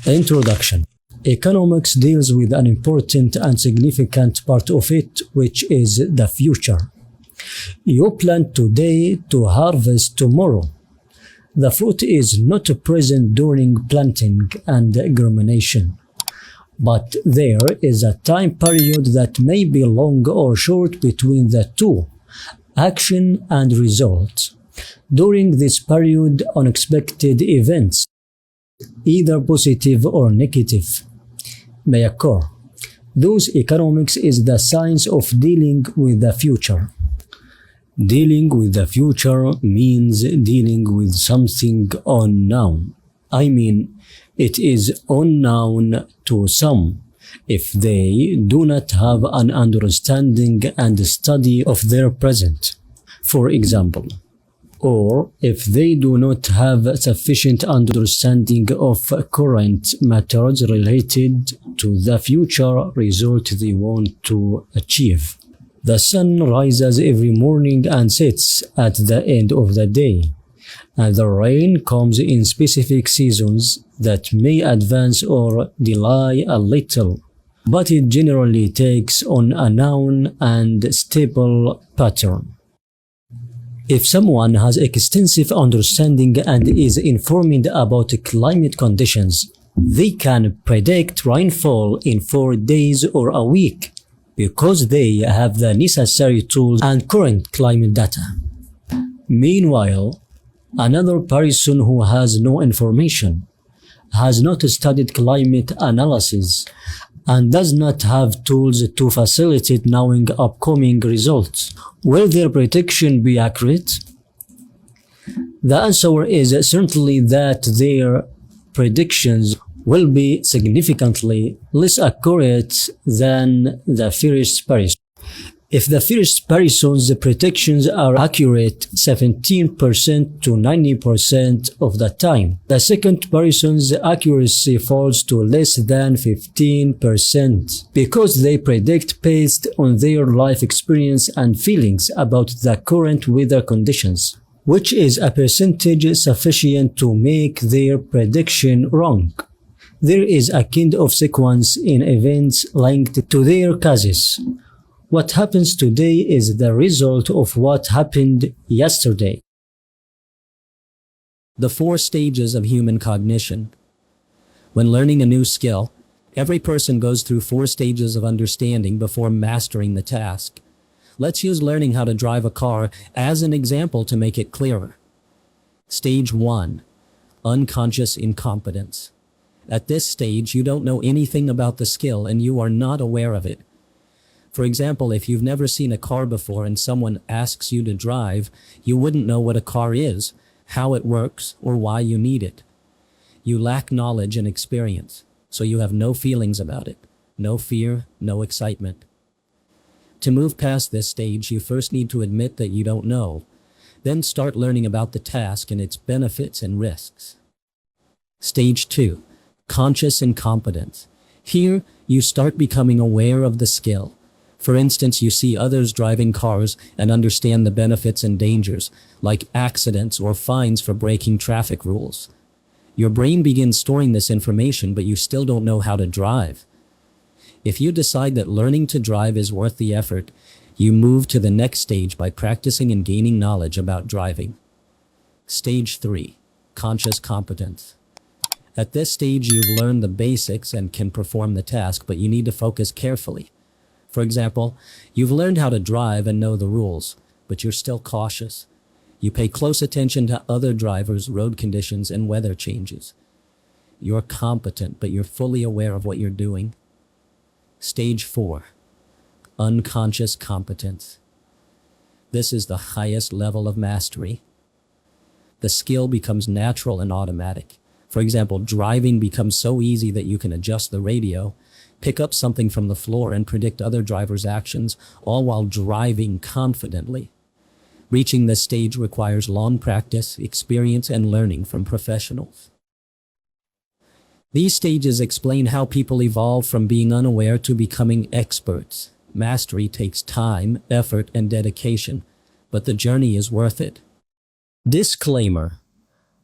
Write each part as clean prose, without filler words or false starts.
Introduction. Economics deals with an important and significant part of it, which is the future. You plant today to harvest tomorrow. The fruit is not present during planting and germination, but there is a time period that may be long or short between the two, action and result. During this period, unexpected events, either positive or negative, may occur. Thus, economics is the science of dealing with the future. Dealing with the future means dealing with something unknown. I mean, it is unknown to some if they do not have an understanding and study of their present, for example, or if they do not have sufficient understanding of current matters related to the future result they want to achieve. The sun rises every morning and sets at the end of the day, and the rain comes in specific seasons that may advance or delay a little, but it generally takes on a known and stable pattern. If someone has extensive understanding and is informed about climate conditions, they can predict rainfall in 4 days or a week, because they have the necessary tools and current climate data. Meanwhile, another person who has no information, has not studied climate analysis, and does not have tools to facilitate knowing upcoming results, will their prediction be accurate? The answer is certainly that their predictions will be significantly less accurate than the first person. If the first person's predictions are accurate 17% to 90% of the time, the second person's accuracy falls to less than 15% because they predict based on their life experience and feelings about the current weather conditions, which is a percentage sufficient to make their prediction wrong. There is a kind of sequence in events linked to their cases. What happens today is the result of what happened yesterday. The 4 stages of human cognition. When learning a new skill, every person goes through 4 stages of understanding before mastering the task. Let's use learning how to drive a car as an example to make it clearer. Stage 1. Unconscious incompetence. At this stage, you don't know anything about the skill and you are not aware of it. For example, if you've never seen a car before and someone asks you to drive, you wouldn't know what a car is, how it works, or why you need it. You lack knowledge and experience, so you have no feelings about it, no fear, no excitement. To move past this stage, you first need to admit that you don't know, then start learning about the task and its benefits and risks. Stage 2. Conscious incompetence. Here, you start becoming aware of the skill. For instance, you see others driving cars and understand the benefits and dangers, like accidents or fines for breaking traffic rules. Your brain begins storing this information, but you still don't know how to drive. If you decide that learning to drive is worth the effort, you move to the next stage by practicing and gaining knowledge about driving. Stage 3. Conscious competence. At this stage, you've learned the basics and can perform the task, but you need to focus carefully. For example, you've learned how to drive and know the rules, but you're still cautious. You pay close attention to other drivers, road conditions, and weather changes. You're competent, but you're fully aware of what you're doing. Stage 4. Unconscious competence. This is the highest level of mastery. The skill becomes natural and automatic. For example, driving becomes so easy that you can adjust the radio, pick up something from the floor, and predict other drivers' actions, all while driving confidently. Reaching this stage requires long practice, experience, and learning from professionals. These stages explain how people evolve from being unaware to becoming experts. Mastery takes time, effort, and dedication, but the journey is worth it. Disclaimer.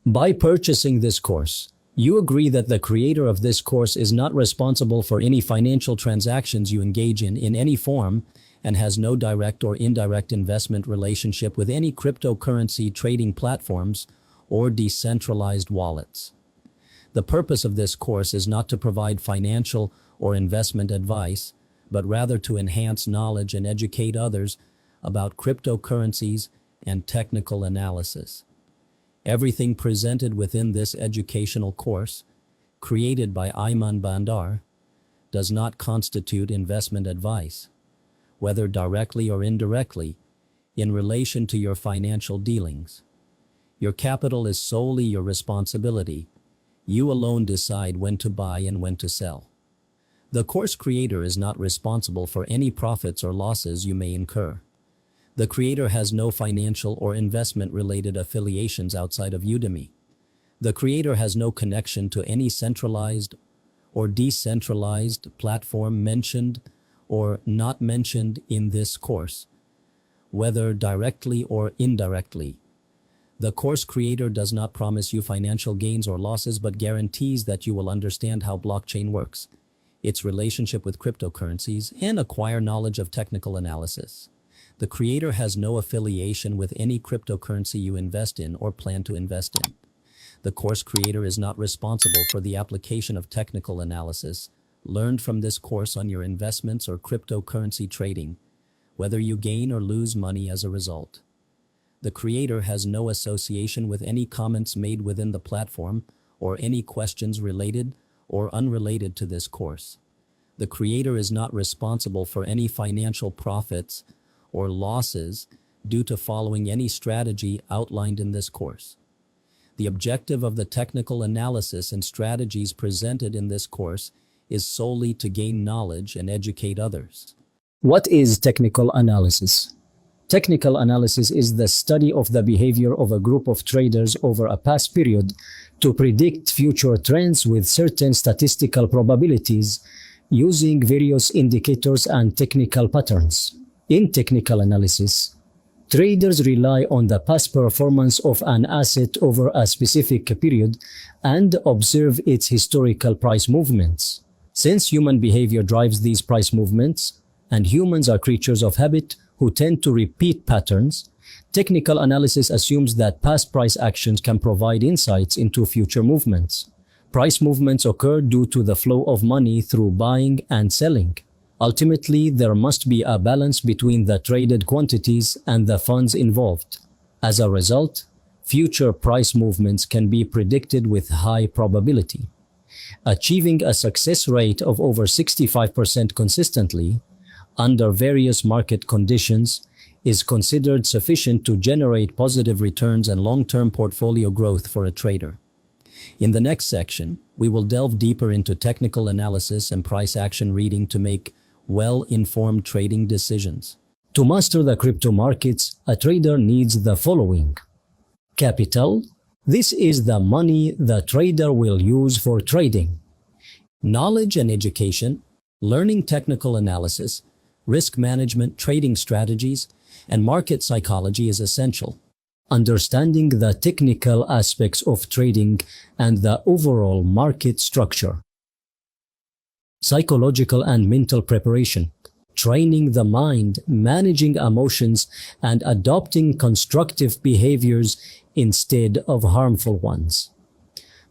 By purchasing this course, You agree that the creator of this course is not responsible for any financial transactions you engage in any form and has no direct or indirect investment relationship with any cryptocurrency trading platforms or decentralized wallets. The purpose of this course is not to provide financial or investment advice, but rather to enhance knowledge and educate others about cryptocurrencies and technical analysis. Everything presented within this educational course, created by Ayman Bandar, does not constitute investment advice, whether directly or indirectly, in relation to your financial dealings. Your capital is solely your responsibility. You alone decide when to buy and when to sell. The course creator is not responsible for any profits or losses you may incur. The creator has no financial or investment-related affiliations outside of Udemy. The creator has no connection to any centralized or decentralized platform mentioned or not mentioned in this course, whether directly or indirectly. The course creator does not promise you financial gains or losses, but guarantees that you will understand how blockchain works, its relationship with cryptocurrencies, and acquire knowledge of technical analysis. The creator has no affiliation with any cryptocurrency you invest in or plan to invest in. The course creator is not responsible for the application of technical analysis learned from this course on your investments or cryptocurrency trading, whether you gain or lose money as a result. The creator has no association with any comments made within the platform or any questions related or unrelated to this course. The creator is not responsible for any financial profits or losses due to following any strategy outlined in this course. The objective of the technical analysis and strategies presented in this course is solely to gain knowledge and educate others. What is technical analysis? Technical analysis is the study of the behavior of a group of traders over a past period to predict future trends with certain statistical probabilities using various indicators and technical patterns. In technical analysis, traders rely on the past performance of an asset over a specific period and observe its historical price movements. Since human behavior drives these price movements, and humans are creatures of habit who tend to repeat patterns, technical analysis assumes that past price actions can provide insights into future movements. Price movements occur due to the flow of money through buying and selling. Ultimately, there must be a balance between the traded quantities and the funds involved. As a result, future price movements can be predicted with high probability. Achieving a success rate of over 65% consistently, under various market conditions, is considered sufficient to generate positive returns and long-term portfolio growth for a trader. In the next section, we will delve deeper into technical analysis and price action reading to make well-informed trading decisions. To master the crypto markets, a trader needs the following. Capital. This is the money the trader will use for trading. Knowledge and education, learning technical analysis, risk management, trading strategies, and market psychology is essential. Understanding the technical aspects of trading and the overall market structure. Psychological and mental preparation, training the mind, managing emotions, and adopting constructive behaviors instead of harmful ones.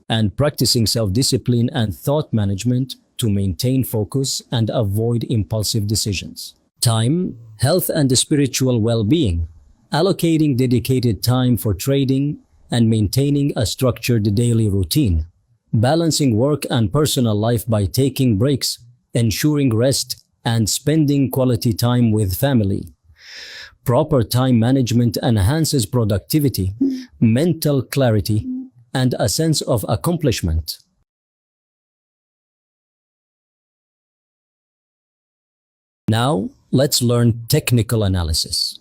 And practicing self-discipline and thought management to maintain focus and avoid impulsive decisions. Time, health, and spiritual well-being, allocating dedicated time for trading and maintaining a structured daily routine. Balancing work and personal life by taking breaks, ensuring rest, and spending quality time with family. Proper time management enhances productivity, mental clarity, and a sense of accomplishment. Now, let's learn technical analysis.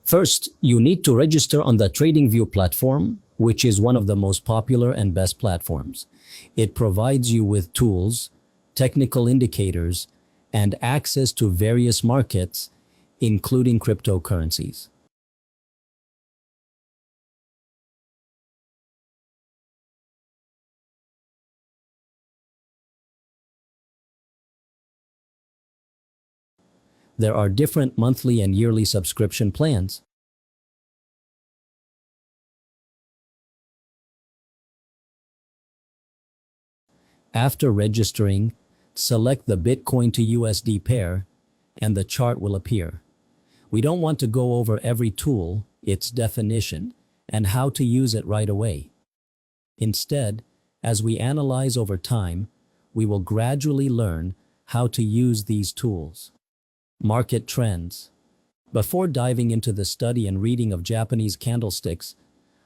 First, you need to register on the TradingView platform, which is one of the most popular and best platforms. It provides you with tools, technical indicators, and access to various markets, including cryptocurrencies. There are different monthly and yearly subscription plans. After registering, select the Bitcoin to USD pair, and the chart will appear. We don't want to go over every tool, its definition, and how to use it right away. Instead, as we analyze over time, we will gradually learn how to use these tools. Market trends. Before diving into the study and reading of Japanese candlesticks,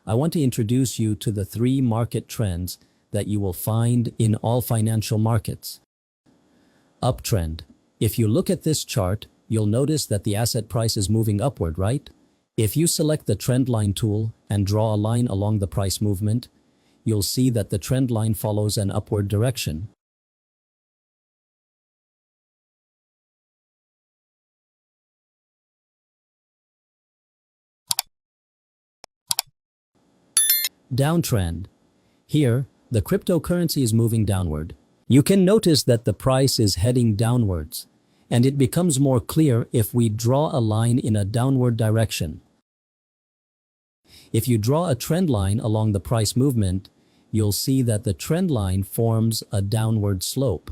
I want to introduce you to the 3 market trends that you will find in all financial markets. Uptrend. If you look at this chart, you'll notice that the asset price is moving upward, right? If you select the Trendline tool and draw a line along the price movement, you'll see that the trend line follows an upward direction. Downtrend. Here, the cryptocurrency is moving downward. You can notice that the price is heading downwards, and it becomes more clear if we draw a line in a downward direction. If you draw a trend line along the price movement, you'll see that the trend line forms a downward slope.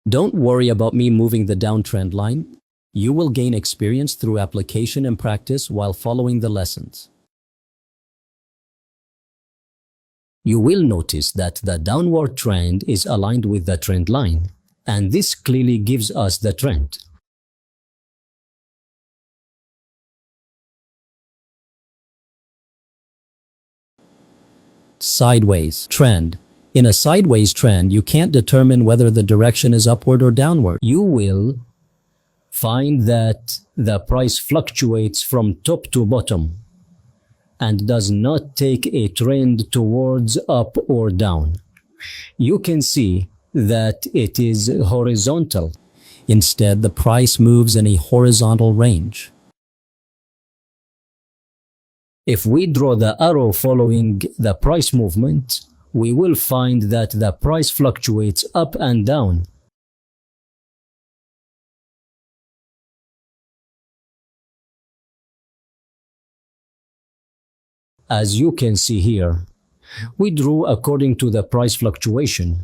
Don't worry about me moving the downtrend line. You will gain experience through application and practice while following the lessons. You will notice that the downward trend is aligned with the trend line, and this clearly gives us the trend. Sideways trend. In a sideways trend, you can't determine whether the direction is upward or downward. You will find that the price fluctuates from top to bottom and does not take a trend towards up or down. You can see that it is horizontal. Instead, the price moves in a horizontal range. If we draw the arrow following the price movement, we will find that the price fluctuates up and down. As you can see here, we drew according to the price fluctuation.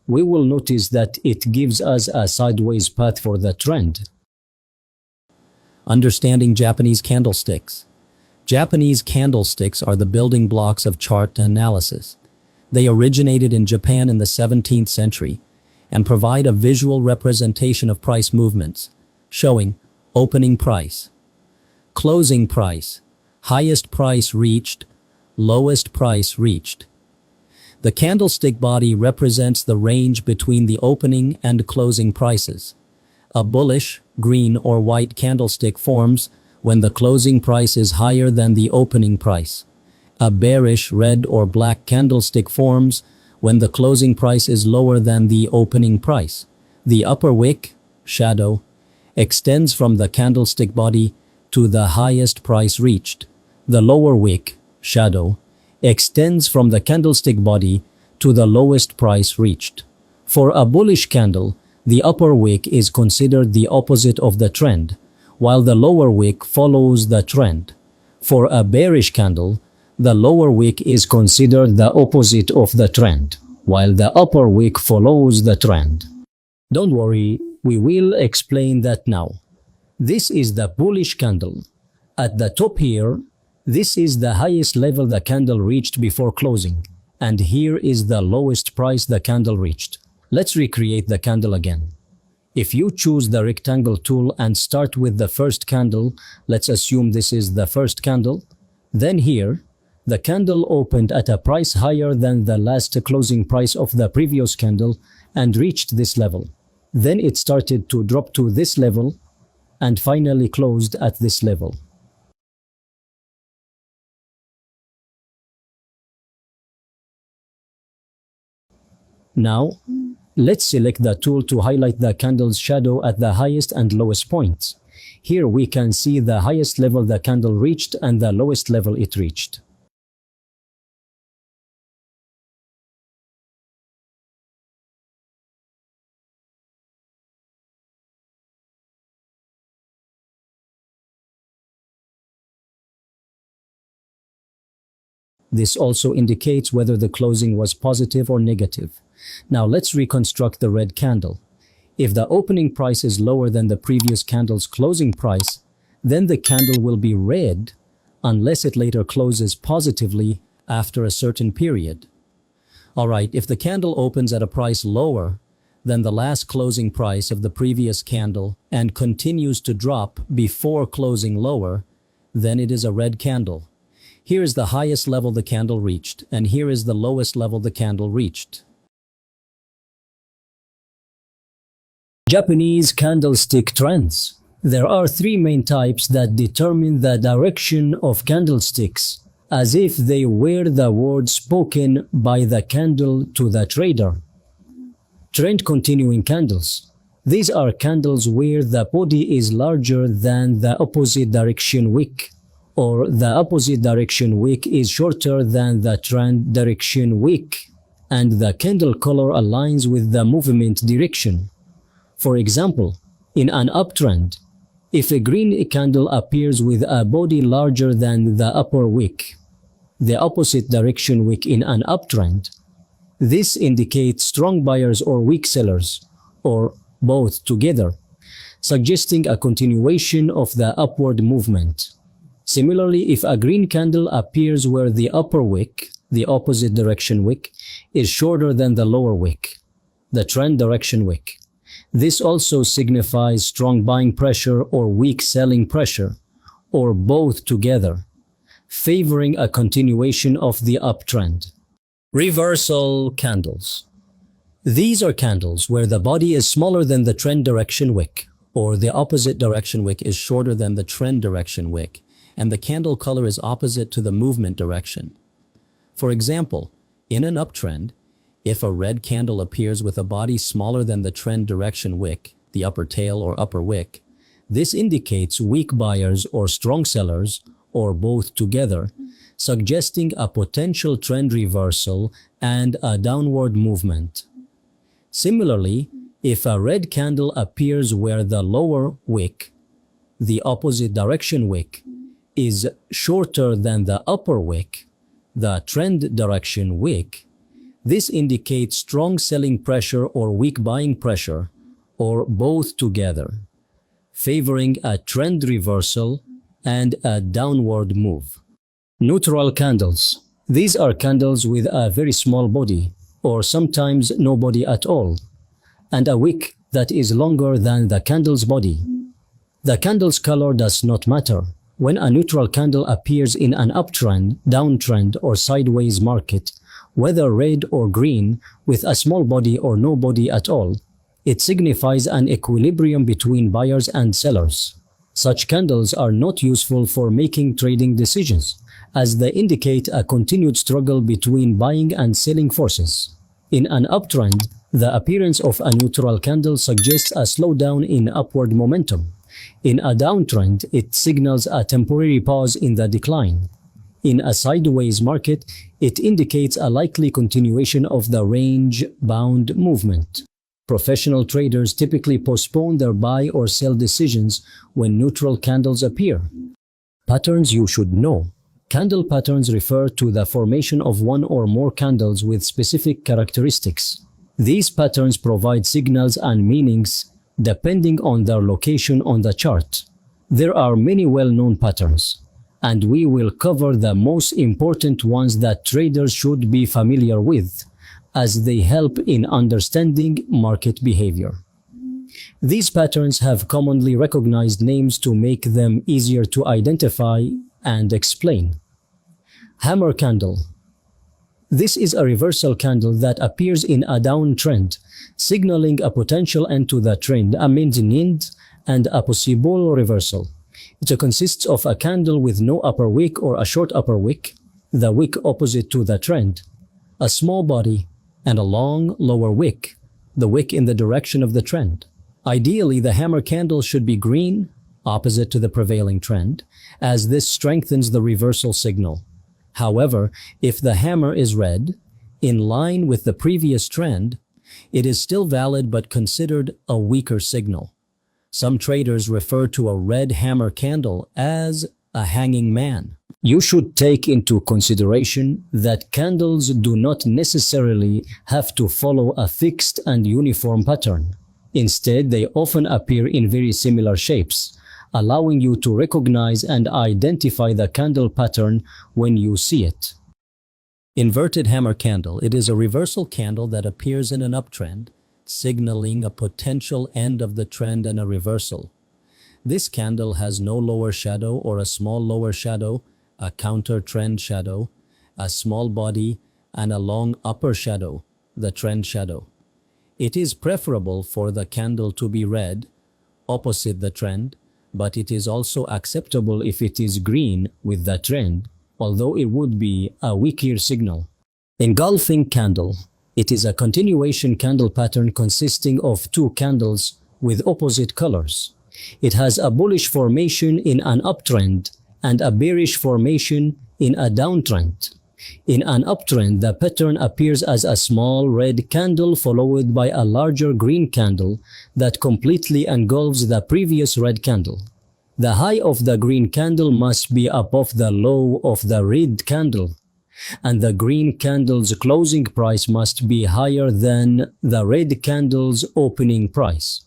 We will notice that it gives us a sideways path for the trend. Understanding Japanese candlesticks. Japanese candlesticks are the building blocks of chart analysis. They originated in Japan in the 17th century and provide a visual representation of price movements, showing opening price, closing price, highest price reached, lowest price reached. The candlestick body represents the range between the opening and closing prices. A bullish, green or white candlestick forms when the closing price is higher than the opening price. A bearish, red or black candlestick forms when the closing price is lower than the opening price. The upper wick, shadow, extends from the candlestick body to the highest price reached. The lower wick, shadow, extends from the candlestick body to the lowest price reached. For a bullish candle, the upper wick is considered the opposite of the trend, while the lower wick follows the trend. For a bearish candle, the lower wick is considered the opposite of the trend, while the upper wick follows the trend. Don't worry, we will explain that now. This is the bullish candle. At the top here, this is the highest level the candle reached before closing, and here is the lowest price the candle reached. Let's recreate the candle again. If you choose the rectangle tool and start with the first candle, let's assume this is the first candle, then here, the candle opened at a price higher than the last closing price of the previous candle and reached this level. Then it started to drop to this level and finally closed at this level. Now, let's select the tool to highlight the candle's shadow at the highest and lowest points. Here we can see the highest level the candle reached and the lowest level it reached. This also indicates whether the closing was positive or negative. Now let's reconstruct the red candle. If the opening price is lower than the previous candle's closing price, then the candle will be red unless it later closes positively after a certain period. Alright, if the candle opens at a price lower than the last closing price of the previous candle and continues to drop before closing lower, then it is a red candle. Here is the highest level the candle reached, and here is the lowest level the candle reached. Japanese candlestick trends. There are three main types that determine the direction of candlesticks, as if they were the words spoken by the candle to the trader. Trend continuing candles. These are candles where the body is larger than the opposite direction wick, or the opposite direction wick is shorter than the trend direction wick, and the candle color aligns with the movement direction. For example, in an uptrend, if a green candle appears with a body larger than the upper wick, the opposite direction wick in an uptrend, this indicates strong buyers or weak sellers, or both together, suggesting a continuation of the upward movement. Similarly, if a green candle appears where the upper wick, the opposite direction wick, is shorter than the lower wick, the trend direction wick, this also signifies strong buying pressure or weak selling pressure, or both together, favoring a continuation of the uptrend. Reversal candles. These are candles where the body is smaller than the trend direction wick, or the opposite direction wick is shorter than the trend direction wick, and the candle color is opposite to the movement direction. For example, in an uptrend, if a red candle appears with a body smaller than the trend direction wick, the upper tail or upper wick, this indicates weak buyers or strong sellers, or both together, suggesting a potential trend reversal and a downward movement. Similarly, if a red candle appears where the lower wick, the opposite direction wick, is shorter than the upper wick, the trend direction wick, this indicates strong selling pressure or weak buying pressure, or both together, favoring a trend reversal and a downward move. Neutral candles. These are candles with a very small body, or sometimes no body at all, and a wick that is longer than the candle's body. The candle's color does not matter. When a neutral candle appears in an uptrend, downtrend, or sideways market, whether red or green, with a small body or no body at all, it signifies an equilibrium between buyers and sellers. Such candles are not useful for making trading decisions, as they indicate a continued struggle between buying and selling forces. In an uptrend, the appearance of a neutral candle suggests a slowdown in upward momentum. In a downtrend, it signals a temporary pause in the decline. In a sideways market, it indicates a likely continuation of the range-bound movement. Professional traders typically postpone their buy or sell decisions when neutral candles appear. Patterns you should know. Candle patterns refer to the formation of one or more candles with specific characteristics. These patterns provide signals and meanings depending on their location on the chart. There are many well-known patterns, and we will cover the most important ones that traders should be familiar with, as they help in understanding market behavior. These patterns have commonly recognized names to make them easier to identify and explain. Hammer candle. This is a reversal candle that appears in a downtrend, signaling a potential end to the trend, a maiden end, and a possible reversal. It consists of a candle with no upper wick or a short upper wick, the wick opposite to the trend, a small body, and a long lower wick, the wick in the direction of the trend. Ideally, the hammer candle should be green, opposite to the prevailing trend, as this strengthens the reversal signal. However, if the hammer is red, in line with the previous trend, it is still valid but considered a weaker signal. Some traders refer to a red hammer candle as a hanging man. You should take into consideration that candles do not necessarily have to follow a fixed and uniform pattern. Instead, they often appear in very similar shapes, allowing you to recognize and identify the candle pattern when you see it. Inverted hammer candle. It is a reversal candle that appears in an uptrend, signaling a potential end of the trend and a reversal. This candle has no lower shadow or a small lower shadow, a counter trend shadow, a small body, and a long upper shadow, the trend shadow. It is preferable for the candle to be red, opposite the trend, but it is also acceptable if it is green with the trend, although it would be a weaker signal. Engulfing candle. It is a continuation candle pattern consisting of two candles with opposite colors. It has a bullish formation in an uptrend and a bearish formation in a downtrend. In an uptrend, the pattern appears as a small red candle followed by a larger green candle that completely engulfs the previous red candle. The high of the green candle must be above the low of the red candle, and the green candle's closing price must be higher than the red candle's opening price.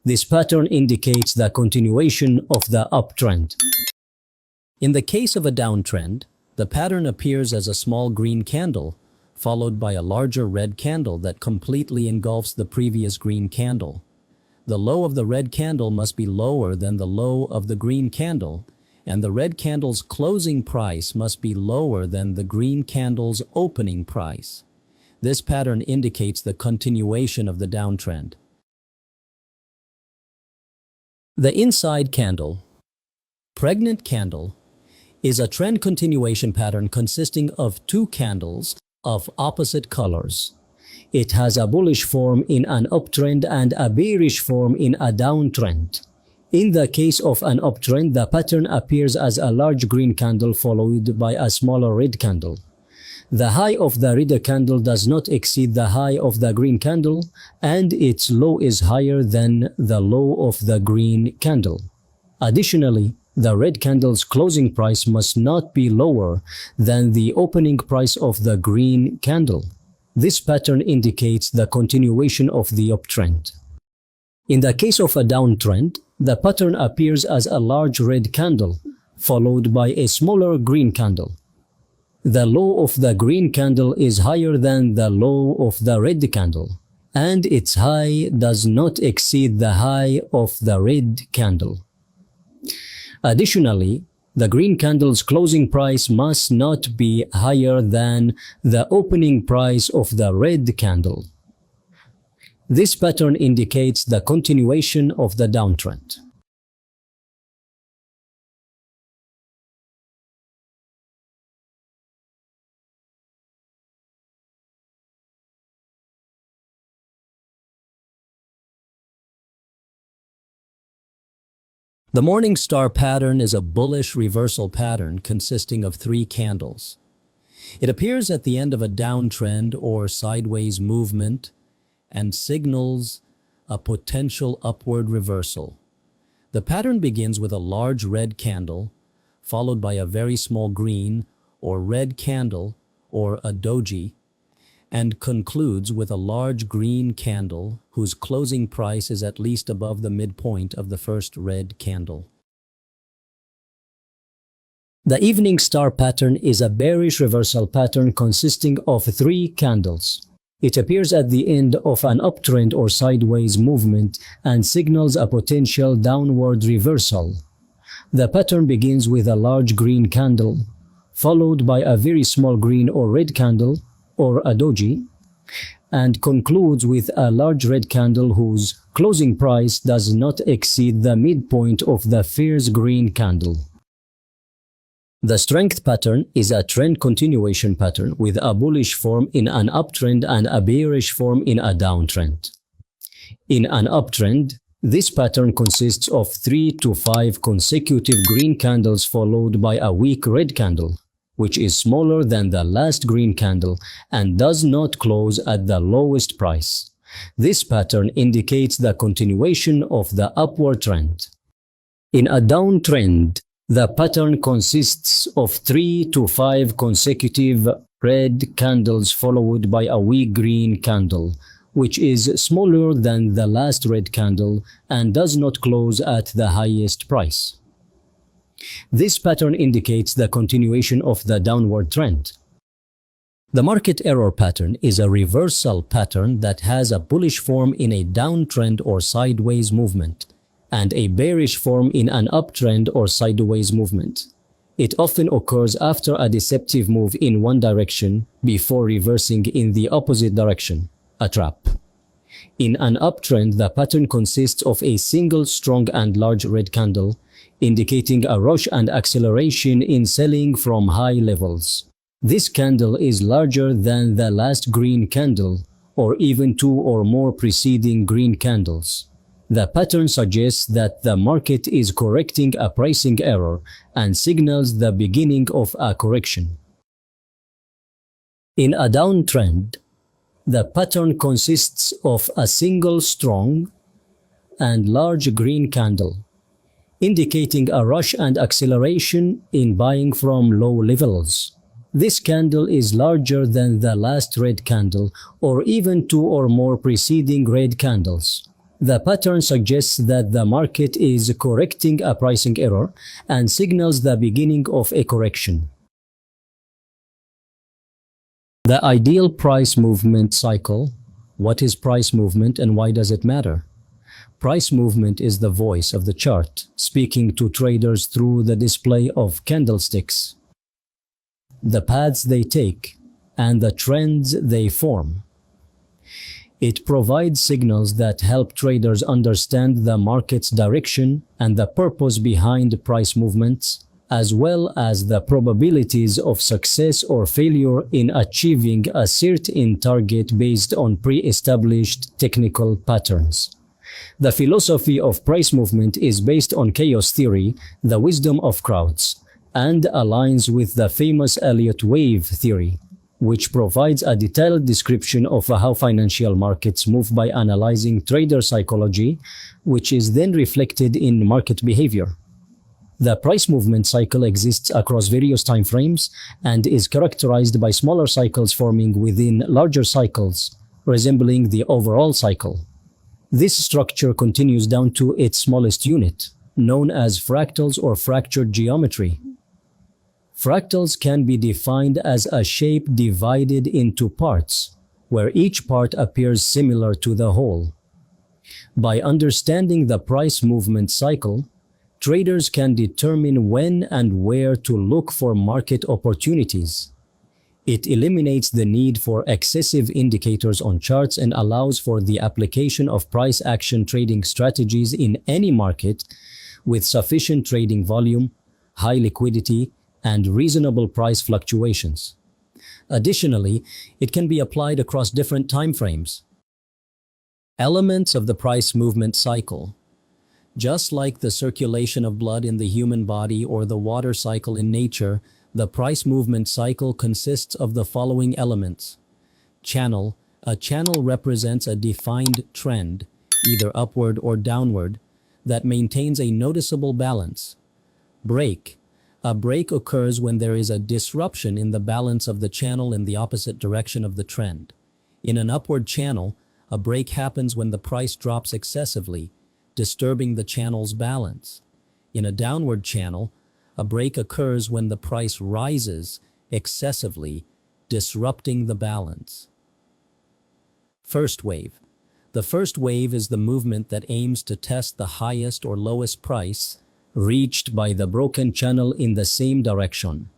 This pattern indicates the continuation of the uptrend. In the case of a downtrend, the pattern appears as a small green candle, followed by a larger red candle that completely engulfs the previous green candle. The low of the red candle must be lower than the low of the green candle, and the red candle's closing price must be lower than the green candle's opening price. This pattern indicates the continuation of the downtrend. The inside candle. Pregnant candle is a trend continuation pattern consisting of two candles of opposite colors. It has a bullish form in an uptrend and a bearish form in a downtrend. In the case of an uptrend, the pattern appears as a large green candle followed by a smaller red candle. The high of the red candle does not exceed the high of the green candle, and its low is higher than the low of the green candle. Additionally, the red candle's closing price must not be lower than the opening price of the green candle. This pattern indicates the continuation of the uptrend. In the case of a downtrend, the pattern appears as a large red candle, followed by a smaller green candle. The low of the green candle is higher than the low of the red candle, and its high does not exceed the high of the red candle. Additionally, the green candle's closing price must not be higher than the opening price of the red candle. This pattern indicates the continuation of the downtrend. The morning star pattern is a bullish reversal pattern consisting of three candles. It appears at the end of a downtrend or sideways movement and signals a potential upward reversal. The pattern begins with a large red candle, followed by a very small green or red candle or a doji, and concludes with a large green candle whose closing price is at least above the midpoint of the first red candle. The evening star pattern is a bearish reversal pattern consisting of three candles. It appears at the end of an uptrend or sideways movement and signals a potential downward reversal. The pattern begins with a large green candle, followed by a very small green or red candle, or a doji, and concludes with a large red candle whose closing price does not exceed the midpoint of the first green candle. The strength pattern is a trend continuation pattern with a bullish form in an uptrend and a bearish form in a downtrend. In an uptrend, this pattern consists of 3 to 5 consecutive green candles followed by a weak red candle, which is smaller than the last green candle and does not close at the lowest price. This pattern indicates the continuation of the upward trend. In a downtrend, The pattern consists of 3 to 5 consecutive red candles followed by a weak green candle, which is smaller than the last red candle and does not close at the highest price. This pattern indicates the continuation of the downward trend. The market error pattern is a reversal pattern that has a bullish form in a downtrend or sideways movement, and a bearish form in an uptrend or sideways movement. It often occurs after a deceptive move in one direction before reversing in the opposite direction, a trap. In an uptrend, the pattern consists of a single strong and large red candle, indicating a rush and acceleration in selling from high levels. This candle is larger than the last green candle, or even 2 or more preceding green candles. The pattern suggests that the market is correcting a pricing error and signals the beginning of a correction. In a downtrend, the pattern consists of a single strong and large green candle, indicating a rush and acceleration in buying from low levels. This candle is larger than the last red candle or even 2 or more preceding red candles. The pattern suggests that the market is correcting a pricing error and signals the beginning of a correction. The ideal price movement cycle. What is price movement and why does it matter? Price movement is the voice of the chart, speaking to traders through the display of candlesticks, the paths they take, and the trends they form. It provides signals that help traders understand the market's direction and the purpose behind price movements, as well as the probabilities of success or failure in achieving a certain target based on pre-established technical patterns. The philosophy of price movement is based on chaos theory, the wisdom of crowds, and aligns with the famous Elliott wave theory, which provides a detailed description of how financial markets move by analyzing trader psychology, which is then reflected in market behavior. The price movement cycle exists across various time frames and is characterized by smaller cycles forming within larger cycles, resembling the overall cycle. This structure continues down to its smallest unit, known as fractals or fractured geometry. Fractals can be defined as a shape divided into parts, where each part appears similar to the whole. By understanding the price movement cycle, traders can determine when and where to look for market opportunities. It eliminates the need for excessive indicators on charts and allows for the application of price action trading strategies in any market with sufficient trading volume, high liquidity, and reasonable price fluctuations. Additionally, it can be applied across different time frames. Elements of the price movement cycle. Just like the circulation of blood in the human body or the water cycle in nature, the price movement cycle consists of the following elements. Channel. A channel represents a defined trend, either upward or downward, that maintains a noticeable balance. Break. A break occurs when there is a disruption in the balance of the channel in the opposite direction of the trend. In an upward channel, a break happens when the price drops excessively, disturbing the channel's balance. In a downward channel, a break occurs when the price rises excessively, disrupting the balance. First wave. The first wave is the movement that aims to test the highest or lowest price reached by the broken channel in the same direction.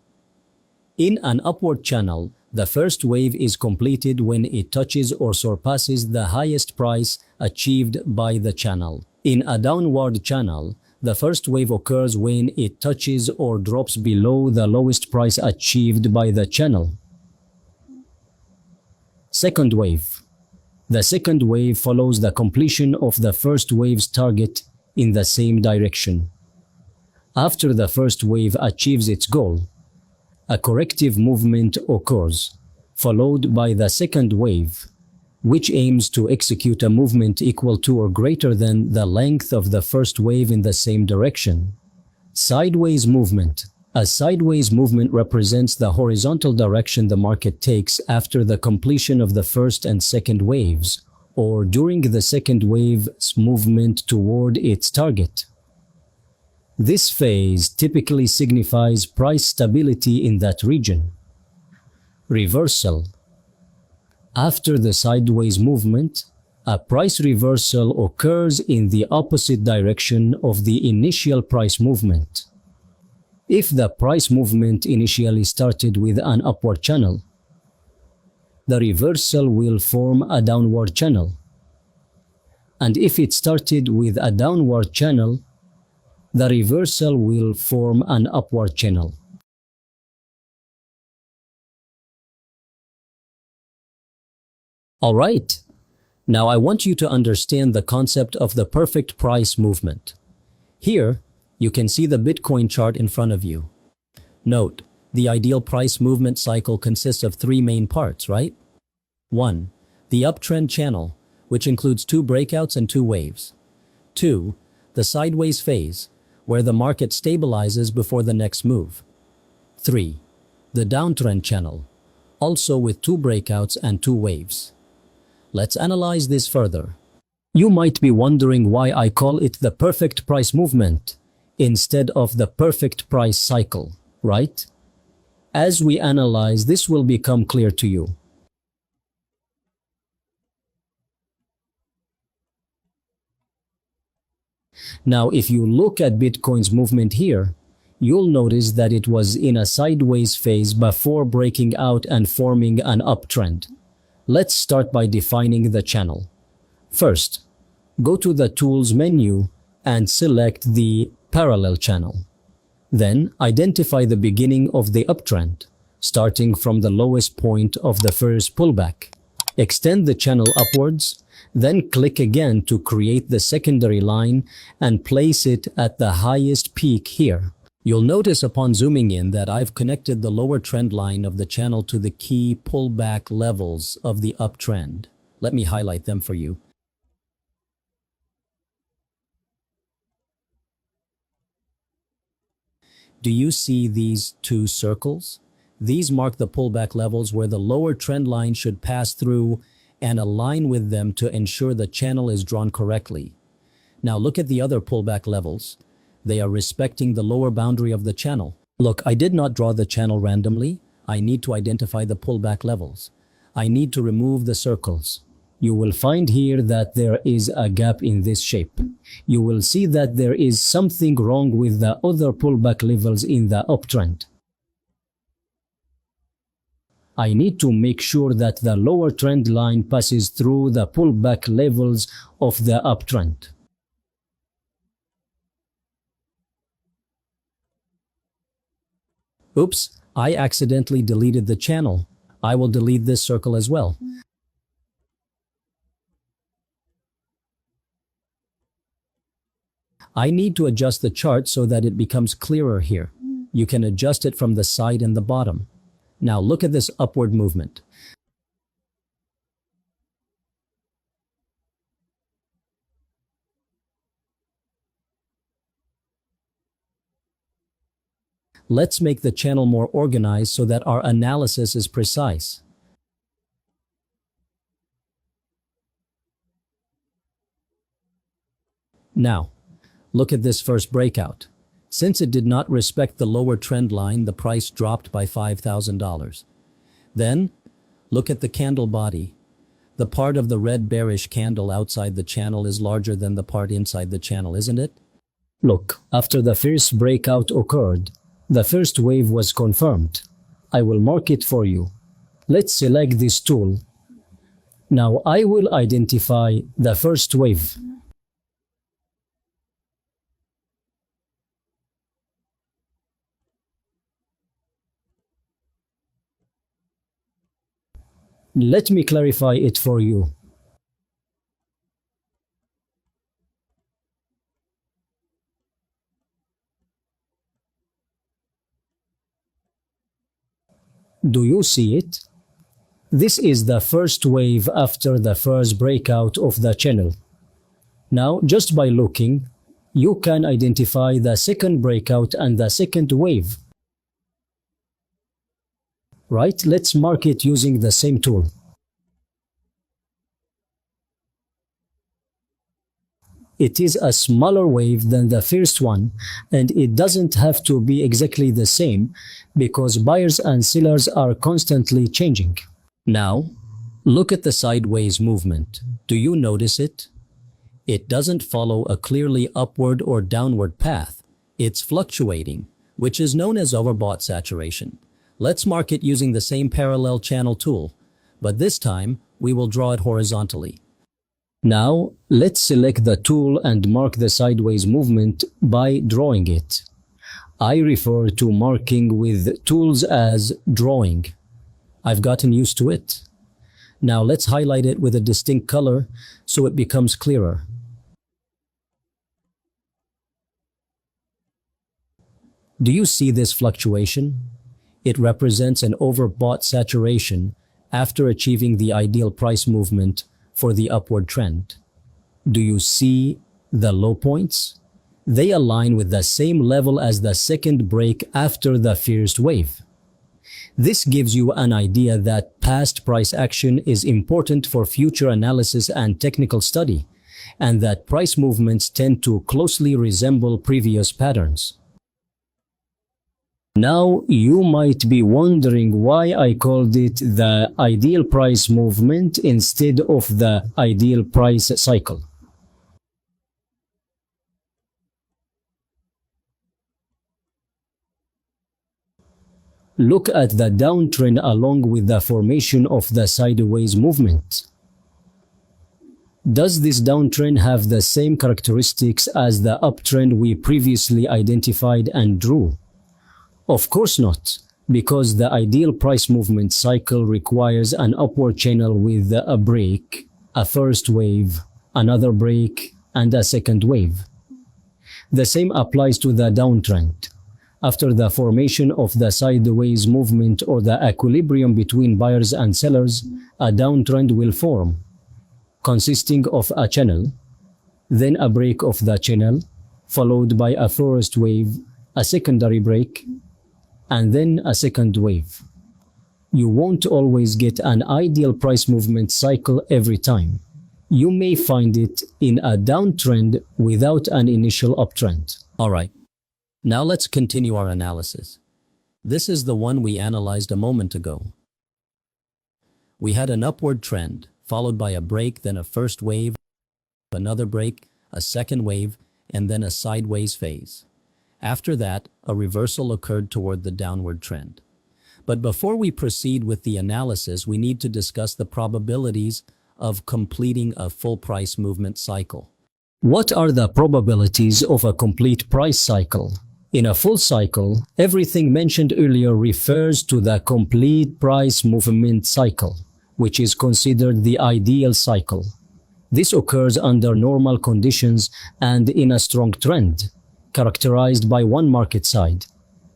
In an upward channel, the first wave is completed when it touches or surpasses the highest price achieved by the channel. In a downward channel, the first wave occurs when it touches or drops below the lowest price achieved by the channel. Second wave. The second wave follows the completion of the first wave's target in the same direction. After the first wave achieves its goal, a corrective movement occurs, followed by the second wave, which aims to execute a movement equal to or greater than the length of the first wave in the same direction. Sideways movement. A sideways movement represents the horizontal direction the market takes after the completion of the first and second waves, or during the second wave's movement toward its target. This phase typically signifies price stability in that region. Reversal. After the sideways movement, a price reversal occurs in the opposite direction of the initial price movement. If the price movement initially started with an upward channel, the reversal will form a downward channel. And if it started with a downward channel, the reversal will form an upward channel. All right. Now I want you to understand the concept of the perfect price movement. Here, you can see the Bitcoin chart in front of you. Note, the ideal price movement cycle consists of three main parts, right? 1. The uptrend channel, which includes 2 breakouts and 2 waves. 2. The sideways phase, where the market stabilizes before the next move. 3. The downtrend channel, also with 2 breakouts and 2 waves. Let's analyze this further. You might be wondering why I call it the perfect price movement instead of the perfect price cycle, right? As we analyze, this will become clear to you. Now, if you look at Bitcoin's movement here, you'll notice that it was in a sideways phase before breaking out and forming an uptrend. Let's start by defining the channel. First, go to the Tools menu and select the Parallel channel. Then, identify the beginning of the uptrend, starting from the lowest point of the first pullback. Extend the channel upwards, then click again to create the secondary line and place it at the highest peak here. You'll notice upon zooming in that I've connected the lower trend line of the channel to the key pullback levels of the uptrend. Let me highlight them for you. Do you see these 2 circles? These mark the pullback levels where the lower trend line should pass through and align with them to ensure the channel is drawn correctly. Now look at the other pullback levels. They are respecting the lower boundary of the channel. Look, I did not draw the channel randomly. I need to identify the pullback levels. I need to remove the circles. You will find here that there is a gap in this shape. You will see that there is something wrong with the other pullback levels in the uptrend. I need to make sure that the lower trend line passes through the pullback levels of the uptrend. Oops, I accidentally deleted the channel. I will delete this circle as well. I need to adjust the chart so that it becomes clearer here. You can adjust it from the side and the bottom. Now look at this upward movement. Let's make the channel more organized so that our analysis is precise. Now, look at this first breakout. Since it did not respect the lower trend line, the price dropped by $5,000. Then, look at the candle body. The part of the red bearish candle outside the channel is larger than the part inside the channel, isn't it? Look, after the first breakout occurred, the first wave was confirmed. I will mark it for you. Let's select this tool. Now I will identify the first wave. Let me clarify it for you. Do you see it? This is the first wave after the first breakout of the channel. Now, just by looking, you can identify the second breakout and the second wave. Right, let's mark it using the same tool. It is a smaller wave than the first one, and it doesn't have to be exactly the same because buyers and sellers are constantly changing. Now, look at the sideways movement. Do you notice it? It doesn't follow a clearly upward or downward path. It's fluctuating, which is known as overbought saturation. Let's mark it using the same parallel channel tool, but this time we will draw it horizontally. Now, let's select the tool and mark the sideways movement by drawing it. I refer to marking with tools as drawing. I've gotten used to it. Now let's highlight it with a distinct color so it becomes clearer. Do you see this fluctuation? It represents an overbought saturation after achieving the ideal price movement for the upward trend. Do you see the low points? They align with the same level as the second break after the first wave. This gives you an idea that past price action is important for future analysis and technical study, and that price movements tend to closely resemble previous patterns. Now, you might be wondering why I called it the ideal price movement instead of the ideal price cycle. Look at the downtrend along with the formation of the sideways movement. Does this downtrend have the same characteristics as the uptrend we previously identified and drew? Of course not, because the ideal price movement cycle requires an upward channel with a break, a first wave, another break, and a second wave. The same applies to the downtrend. After the formation of the sideways movement or the equilibrium between buyers and sellers, a downtrend will form, consisting of a channel, then a break of the channel, followed by a first wave, a secondary break, and then a second wave. You won't always get an ideal price movement cycle every time. You may find it in a downtrend without an initial uptrend. All right, now let's continue our analysis. This is the one we analyzed a moment ago. We had an upward trend, followed by a break, then a first wave, another break, a second wave, and then a sideways phase. After that, a reversal occurred toward the downward trend. But before we proceed with the analysis, we need to discuss the probabilities of completing a full price movement cycle. What are the probabilities of a complete price cycle? In a full cycle, everything mentioned earlier refers to the complete price movement cycle, which is considered the ideal cycle. This occurs under normal conditions and in a strong trend, characterized by one market side,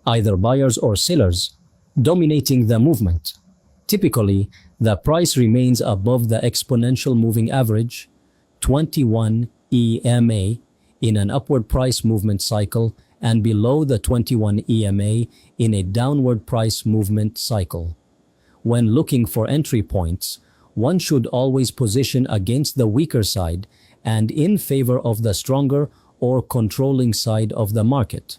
either buyers or sellers, dominating the movement. Typically, the price remains above the exponential moving average, 21 EMA, in an upward price movement cycle and below the 21 EMA in a downward price movement cycle. When looking for entry points, one should always position against the weaker side and in favor of the stronger or controlling side of the market.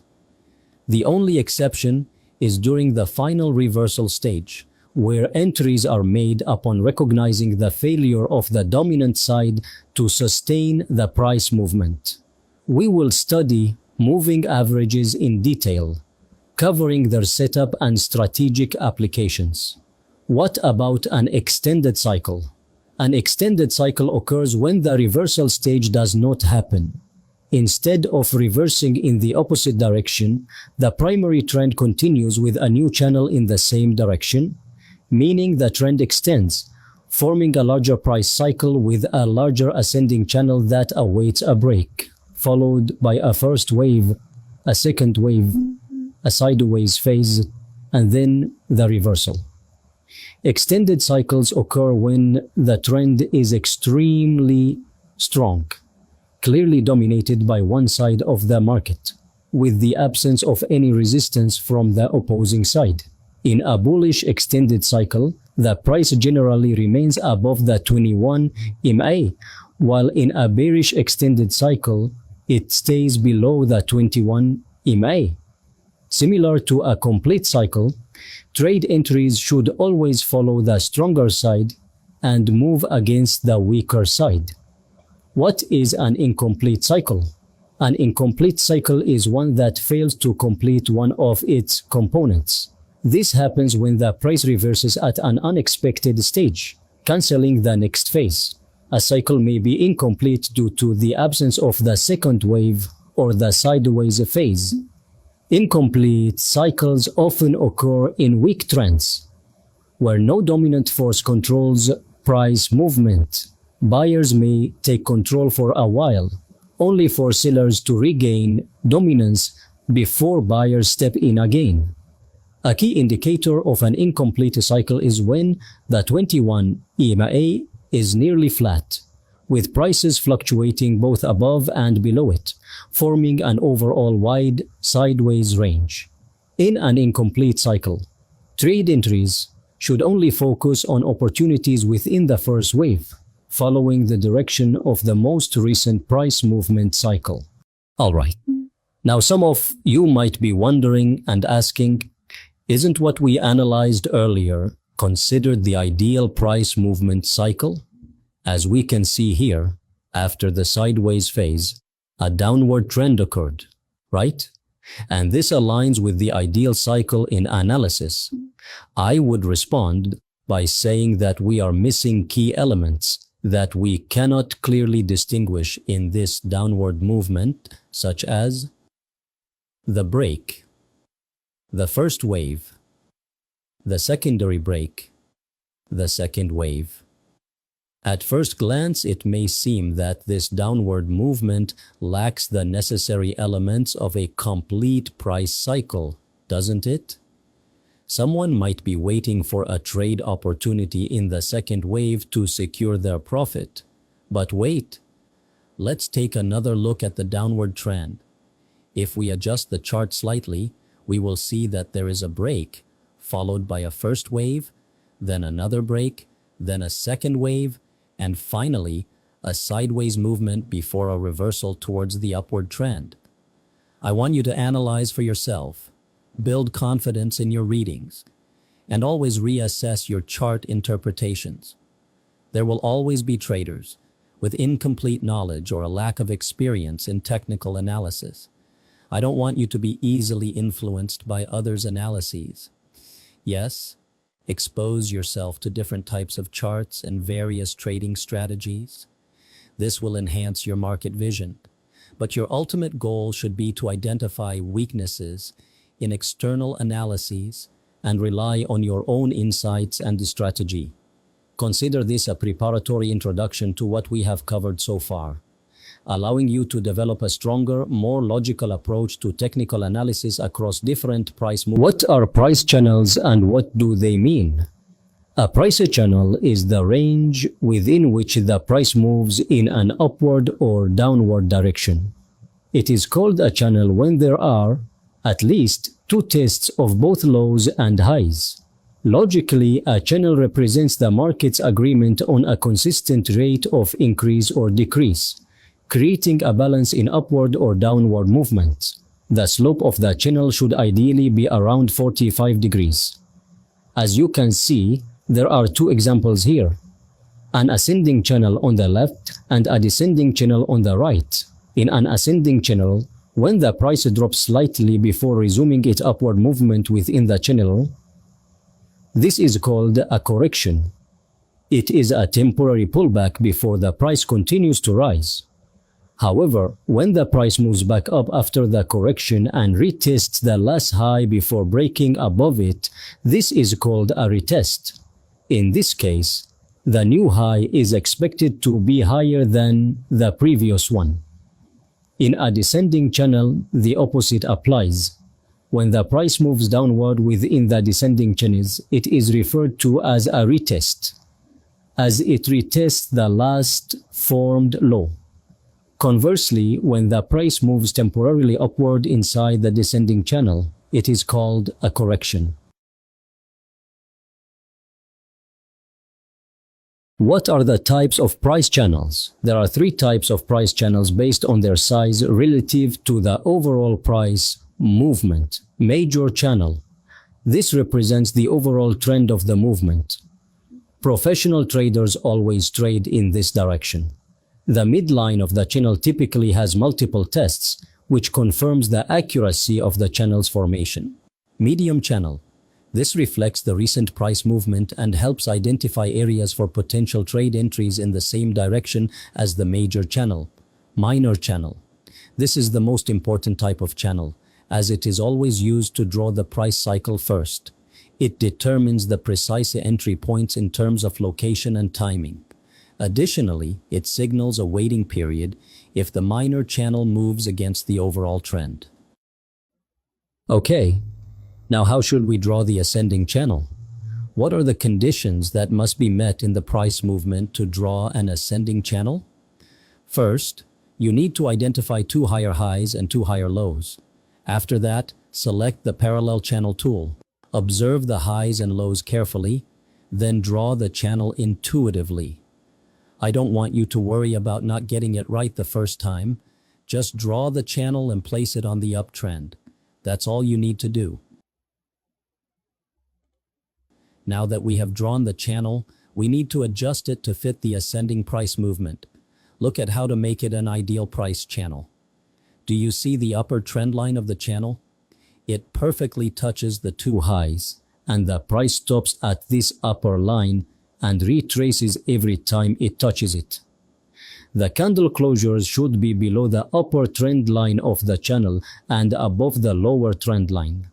The only exception is during the final reversal stage, where entries are made upon recognizing the failure of the dominant side to sustain the price movement. We will study moving averages in detail, covering their setup and strategic applications. What about an extended cycle? An extended cycle occurs when the reversal stage does not happen. Instead of reversing in the opposite direction, the primary trend continues with a new channel in the same direction, meaning the trend extends, forming a larger price cycle with a larger ascending channel that awaits a break, followed by a first wave, a second wave, a sideways phase, and then the reversal. Extended cycles occur when the trend is extremely strong, clearly dominated by one side of the market, with the absence of any resistance from the opposing side. In a bullish extended cycle, the price generally remains above the 21 MA, while in a bearish extended cycle, it stays below the 21 MA. Similar to a complete cycle, trade entries should always follow the stronger side and move against the weaker side. What is an incomplete cycle? An incomplete cycle is one that fails to complete one of its components. This happens when the price reverses at an unexpected stage, canceling the next phase. A cycle may be incomplete due to the absence of the second wave or the sideways phase. Incomplete cycles often occur in weak trends, where no dominant force controls price movement. Buyers may take control for a while, only for sellers to regain dominance before buyers step in again. A key indicator of an incomplete cycle is when the 21 EMA is nearly flat, with prices fluctuating both above and below it, forming an overall wide sideways range. In an incomplete cycle, trade entries should only focus on opportunities within the first wave, following the direction of the most recent price movement cycle. Alright, now some of you might be wondering and asking, isn't what we analyzed earlier considered the ideal price movement cycle? As we can see here, after the sideways phase, a downward trend occurred, right? And this aligns with the ideal cycle in analysis. I would respond by saying that we are missing key elements that we cannot clearly distinguish in this downward movement, such as the break, the first wave, the secondary break, the second wave. At first glance, it may seem that this downward movement lacks the necessary elements of a complete price cycle, doesn't it? Someone might be waiting for a trade opportunity in the second wave to secure their profit. But wait, let's take another look at the downward trend. If we adjust the chart slightly, we will see that there is a break, followed by a first wave, then another break, then a second wave, and finally, a sideways movement before a reversal towards the upward trend. I want you to analyze for yourself, build confidence in your readings, and always reassess your chart interpretations. There will always be traders with incomplete knowledge or a lack of experience in technical analysis. I don't want you to be easily influenced by others' analyses. Yes, expose yourself to different types of charts and various trading strategies. This will enhance your market vision, but your ultimate goal should be to identify weaknesses in external analyses and rely on your own insights and strategy. Consider this a preparatory introduction to what we have covered so far, allowing you to develop a stronger, more logical approach to technical analysis across different price movements. What are price channels and what do they mean? A price channel is the range within which the price moves in an upward or downward direction. It is called a channel when there are at least two tests of both lows and highs. Logically, a channel represents the market's agreement on a consistent rate of increase or decrease, creating a balance in upward or downward movement. The slope of the channel should ideally be around 45 degrees. As you can see, there are two examples here: an ascending channel on the left and a descending channel on the right. In an ascending channel, when the price drops slightly before resuming its upward movement within the channel, this is called a correction. It is a temporary pullback before the price continues to rise. However, when the price moves back up after the correction and retests the last high before breaking above it, this is called a retest. In this case, the new high is expected to be higher than the previous one. In a descending channel, the opposite applies. When the price moves downward within the descending channels, it is referred to as a retest, as it retests the last formed low. Conversely, when the price moves temporarily upward inside the descending channel, it is called a correction. What are the types of price channels? There are three types of price channels based on their size relative to the overall price movement. Major channel. This represents the overall trend of the movement. Professional traders always trade in this direction. The midline of the channel typically has multiple tests, which confirms the accuracy of the channel's formation. Medium channel. This reflects the recent price movement and helps identify areas for potential trade entries in the same direction as the major channel. Minor channel. This is the most important type of channel, as it is always used to draw the price cycle first. It determines the precise entry points in terms of location and timing. Additionally, it signals a waiting period if the minor channel moves against the overall trend. Okay, now how should we draw the ascending channel? What are the conditions that must be met in the price movement to draw an ascending channel? First, you need to identify two higher highs and two higher lows. After that, select the parallel channel tool. Observe the highs and lows carefully, then draw the channel intuitively. I don't want you to worry about not getting it right the first time. Just draw the channel and place it on the uptrend. That's all you need to do. Now that we have drawn the channel, we need to adjust it to fit the ascending price movement. Look at how to make it an ideal price channel. Do you see the upper trend line of the channel? It perfectly touches the two highs, and the price stops at this upper line and retraces every time it touches it. The candle closures should be below the upper trend line of the channel and above the lower trend line.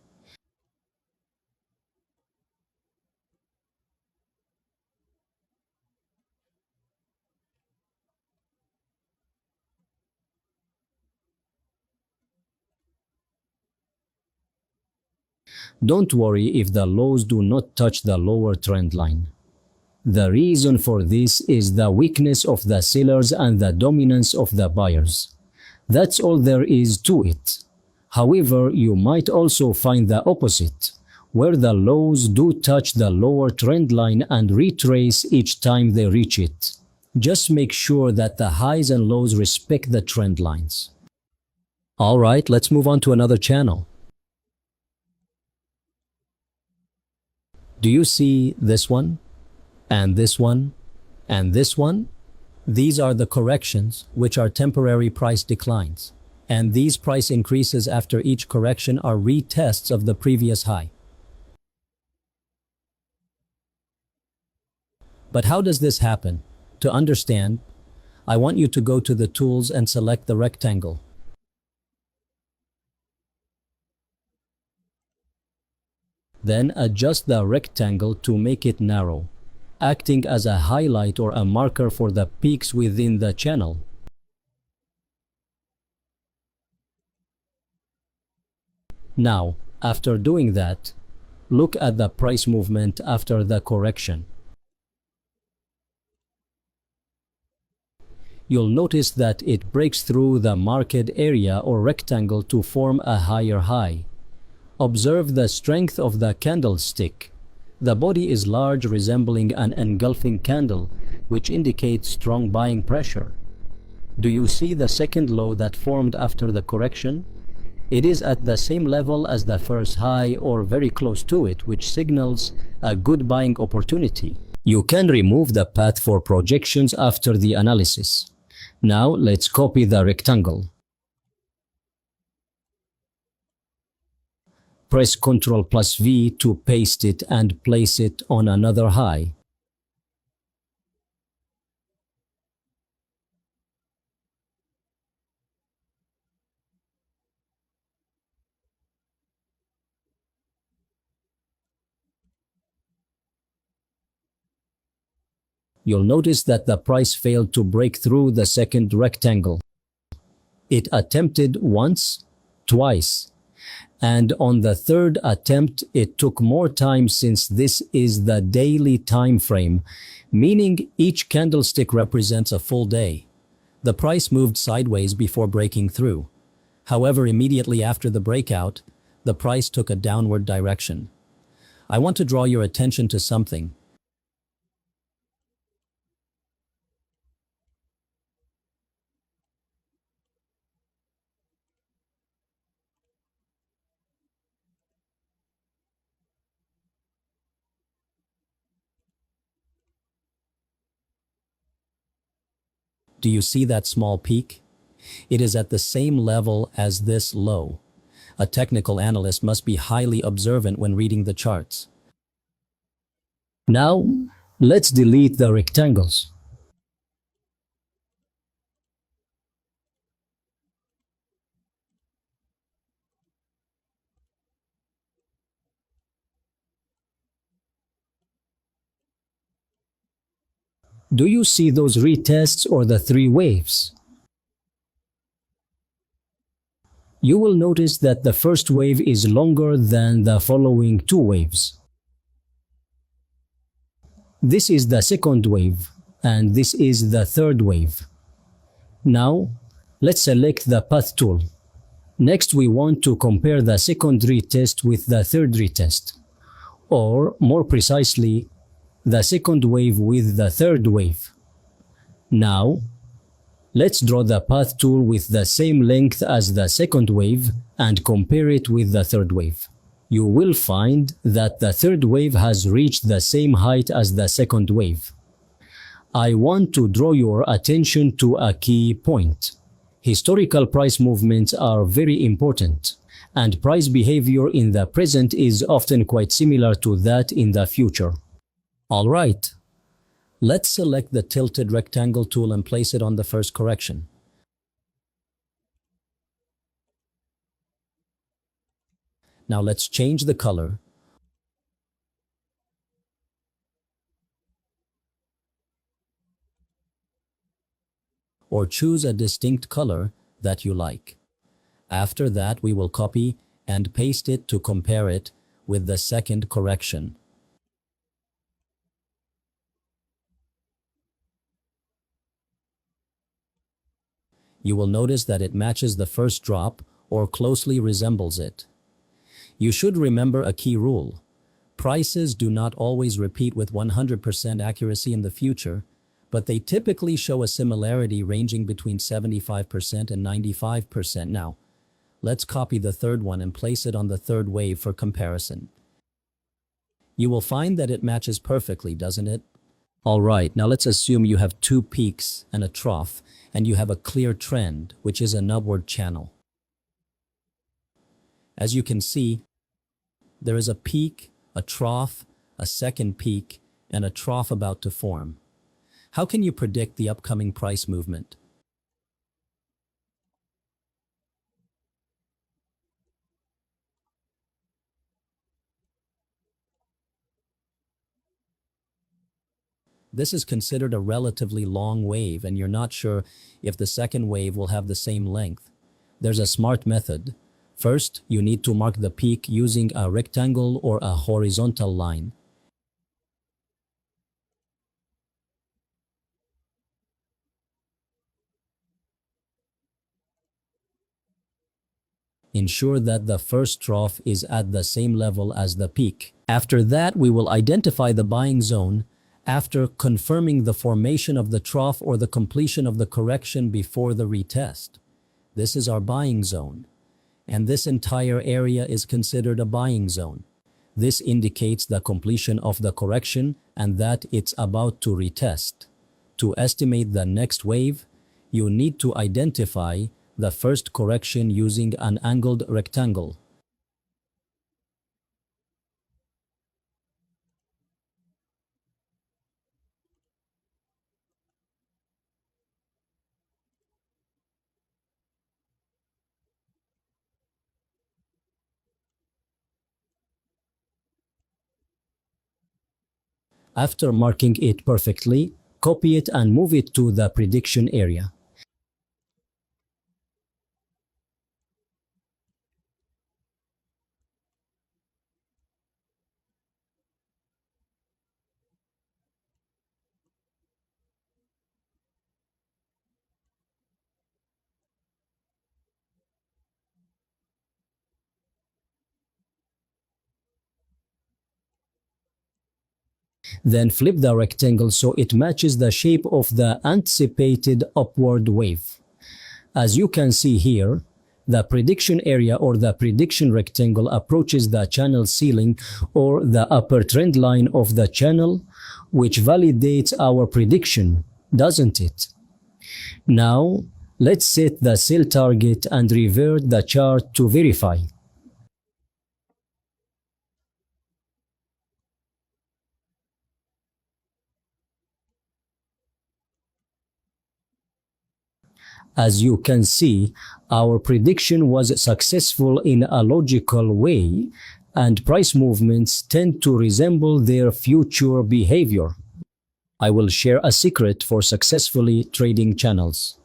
Don't worry if the lows do not touch the lower trend line. The reason for this is the weakness of the sellers and the dominance of the buyers. That's all there is to it. However, you might also find the opposite, where the lows do touch the lower trend line and retrace each time they reach it. Just make sure that the highs and lows respect the trend lines. Alright, let's move on to another channel. Do you see this one? And this one? And this one? These are the corrections, which are temporary price declines. And these price increases after each correction are retests of the previous high. But how does this happen? To understand, I want you to go to the tools and select the rectangle. Then adjust the rectangle to make it narrow, acting as a highlight or a marker for the peaks within the channel. Now, after doing that, look at the price movement after the correction. You'll notice that it breaks through the marked area or rectangle to form a higher high. Observe the strength of the candlestick. The body is large, resembling an engulfing candle, which indicates strong buying pressure. Do you see the second low that formed after the correction? It is at the same level as the first high or very close to it, which signals a good buying opportunity. You can remove the path for projections after the analysis. Now let's copy the rectangle. Press Ctrl+V to paste it and place it on another high. You'll notice that the price failed to break through the second rectangle. It attempted once, twice, and on the third attempt it took more time since this is the daily time frame, meaning each candlestick represents a full day. The price moved sideways before breaking through. However, immediately after the breakout, the price took a downward direction. I want to draw your attention to something. Do you see that small peak? It is at the same level as this low. A technical analyst must be highly observant when reading the charts. Now, let's delete the rectangles. Do you see those retests or the three waves? You will notice that the first wave is longer than the following two waves. This is the second wave, and this is the third wave. Now, let's select the path tool. Next, we want to compare the second retest with the third retest, or more precisely, the second wave with the third wave. Now, let's draw the path tool with the same length as the second wave and compare it with the third wave. You will find that the third wave has reached the same height as the second wave. I want to draw your attention to a key point. Historical price movements are very important, and price behavior in the present is often quite similar to that in the future. All right, let's select the tilted rectangle tool and place it on the first correction. Now let's change the color or choose a distinct color that you like. After that, we will copy and paste it to compare it with the second correction. You will notice that it matches the first drop or closely resembles it. You should remember a key rule. Prices do not always repeat with 100% accuracy in the future, but they typically show a similarity ranging between 75% and 95%. Now, let's copy the third one and place it on the third wave for comparison. You will find that it matches perfectly, doesn't it? All right, now let's assume you have two peaks and a trough, and you have a clear trend, which is an upward channel. As you can see, there is a peak, a trough, a second peak, and a trough about to form. How can you predict the upcoming price movement? This is considered a relatively long wave, and you're not sure if the second wave will have the same length. There's a smart method. First, you need to mark the peak using a rectangle or a horizontal line. Ensure that the first trough is at the same level as the peak. After that, we will identify the buying zone after confirming the formation of the trough or the completion of the correction before the retest. This is our buying zone, and this entire area is considered a buying zone. This indicates the completion of the correction and that it's about to retest. To estimate the next wave, you need to identify the first correction using an angled rectangle. After marking it perfectly, copy it and move it to the prediction area. Then flip the rectangle so it matches the shape of the anticipated upward wave. As you can see here, the prediction area or the prediction rectangle approaches the channel ceiling or the upper trend line of the channel, which validates our prediction, doesn't it? Now, let's set the sell target and revert the chart to verify. As you can see, our prediction was successful in a logical way, and price movements tend to resemble their future behavior. I will share a secret for successfully trading channels.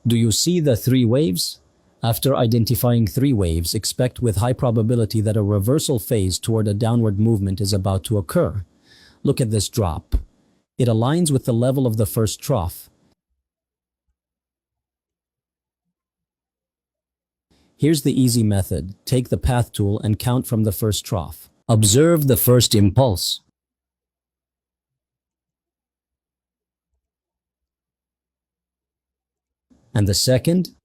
Do you see the three waves? After identifying three waves, expect with high probability that a reversal phase toward a downward movement is about to occur. Look at this drop. It aligns with the level of the first trough. Here's the easy method. Take the path tool and count from the first trough. Observe the first impulse. And the second,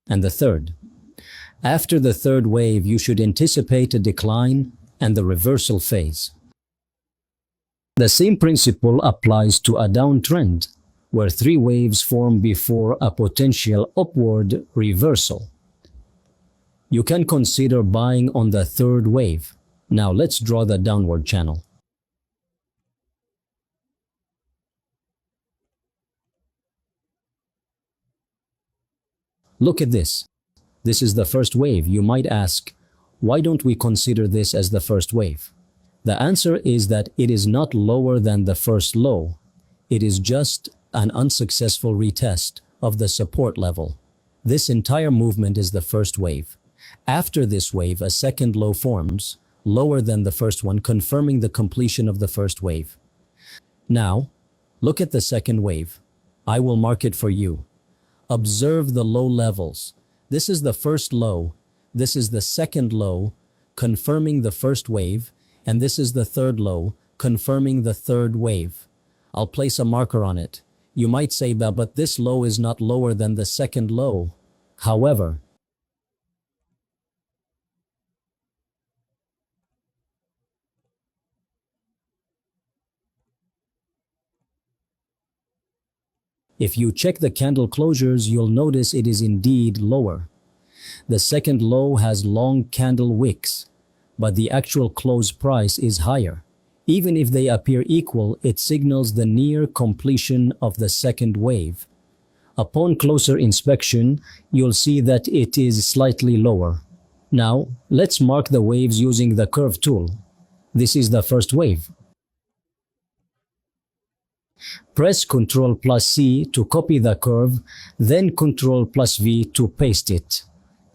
and the third. After the third wave, you should anticipate a decline and the reversal phase. The same principle applies to a downtrend, where three waves form before a potential upward reversal. You can consider buying on the third wave. Now let's draw the downward channel. Look at this. This is the first wave. You might ask, why don't we consider this as the first wave? The answer is that it is not lower than the first low. It is just an unsuccessful retest of the support level. This entire movement is the first wave. After this wave, a second low forms, lower than the first one, confirming the completion of the first wave. Now, look at the second wave. I will mark it for you. Observe the low levels. This is the first low, this is the second low, confirming the first wave, and this is the third low, confirming the third wave. I'll place a marker on it. You might say, but this low is not lower than the second low. However, if you check the candle closures, you'll notice it is indeed lower. The second low has long candle wicks, but the actual close price is higher. Even if they appear equal, it signals the near completion of the second wave. Upon closer inspection, you'll see that it is slightly lower. Now, let's mark the waves using the curve tool. This is the first wave. Press Ctrl+C to copy the curve, then Ctrl+V to paste it.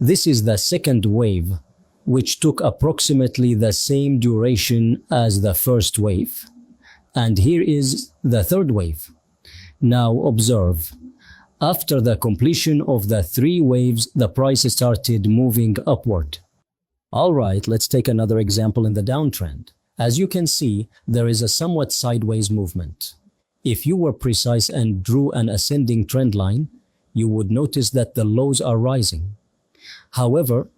This is the second wave, which took approximately the same duration as the first wave. And here is the third wave. Now observe. After the completion of the three waves, the price started moving upward. Alright, let's take another example in the downtrend. As you can see, there is a somewhat sideways movement. If you were precise and drew an ascending trend line, you would notice that the lows are rising. However,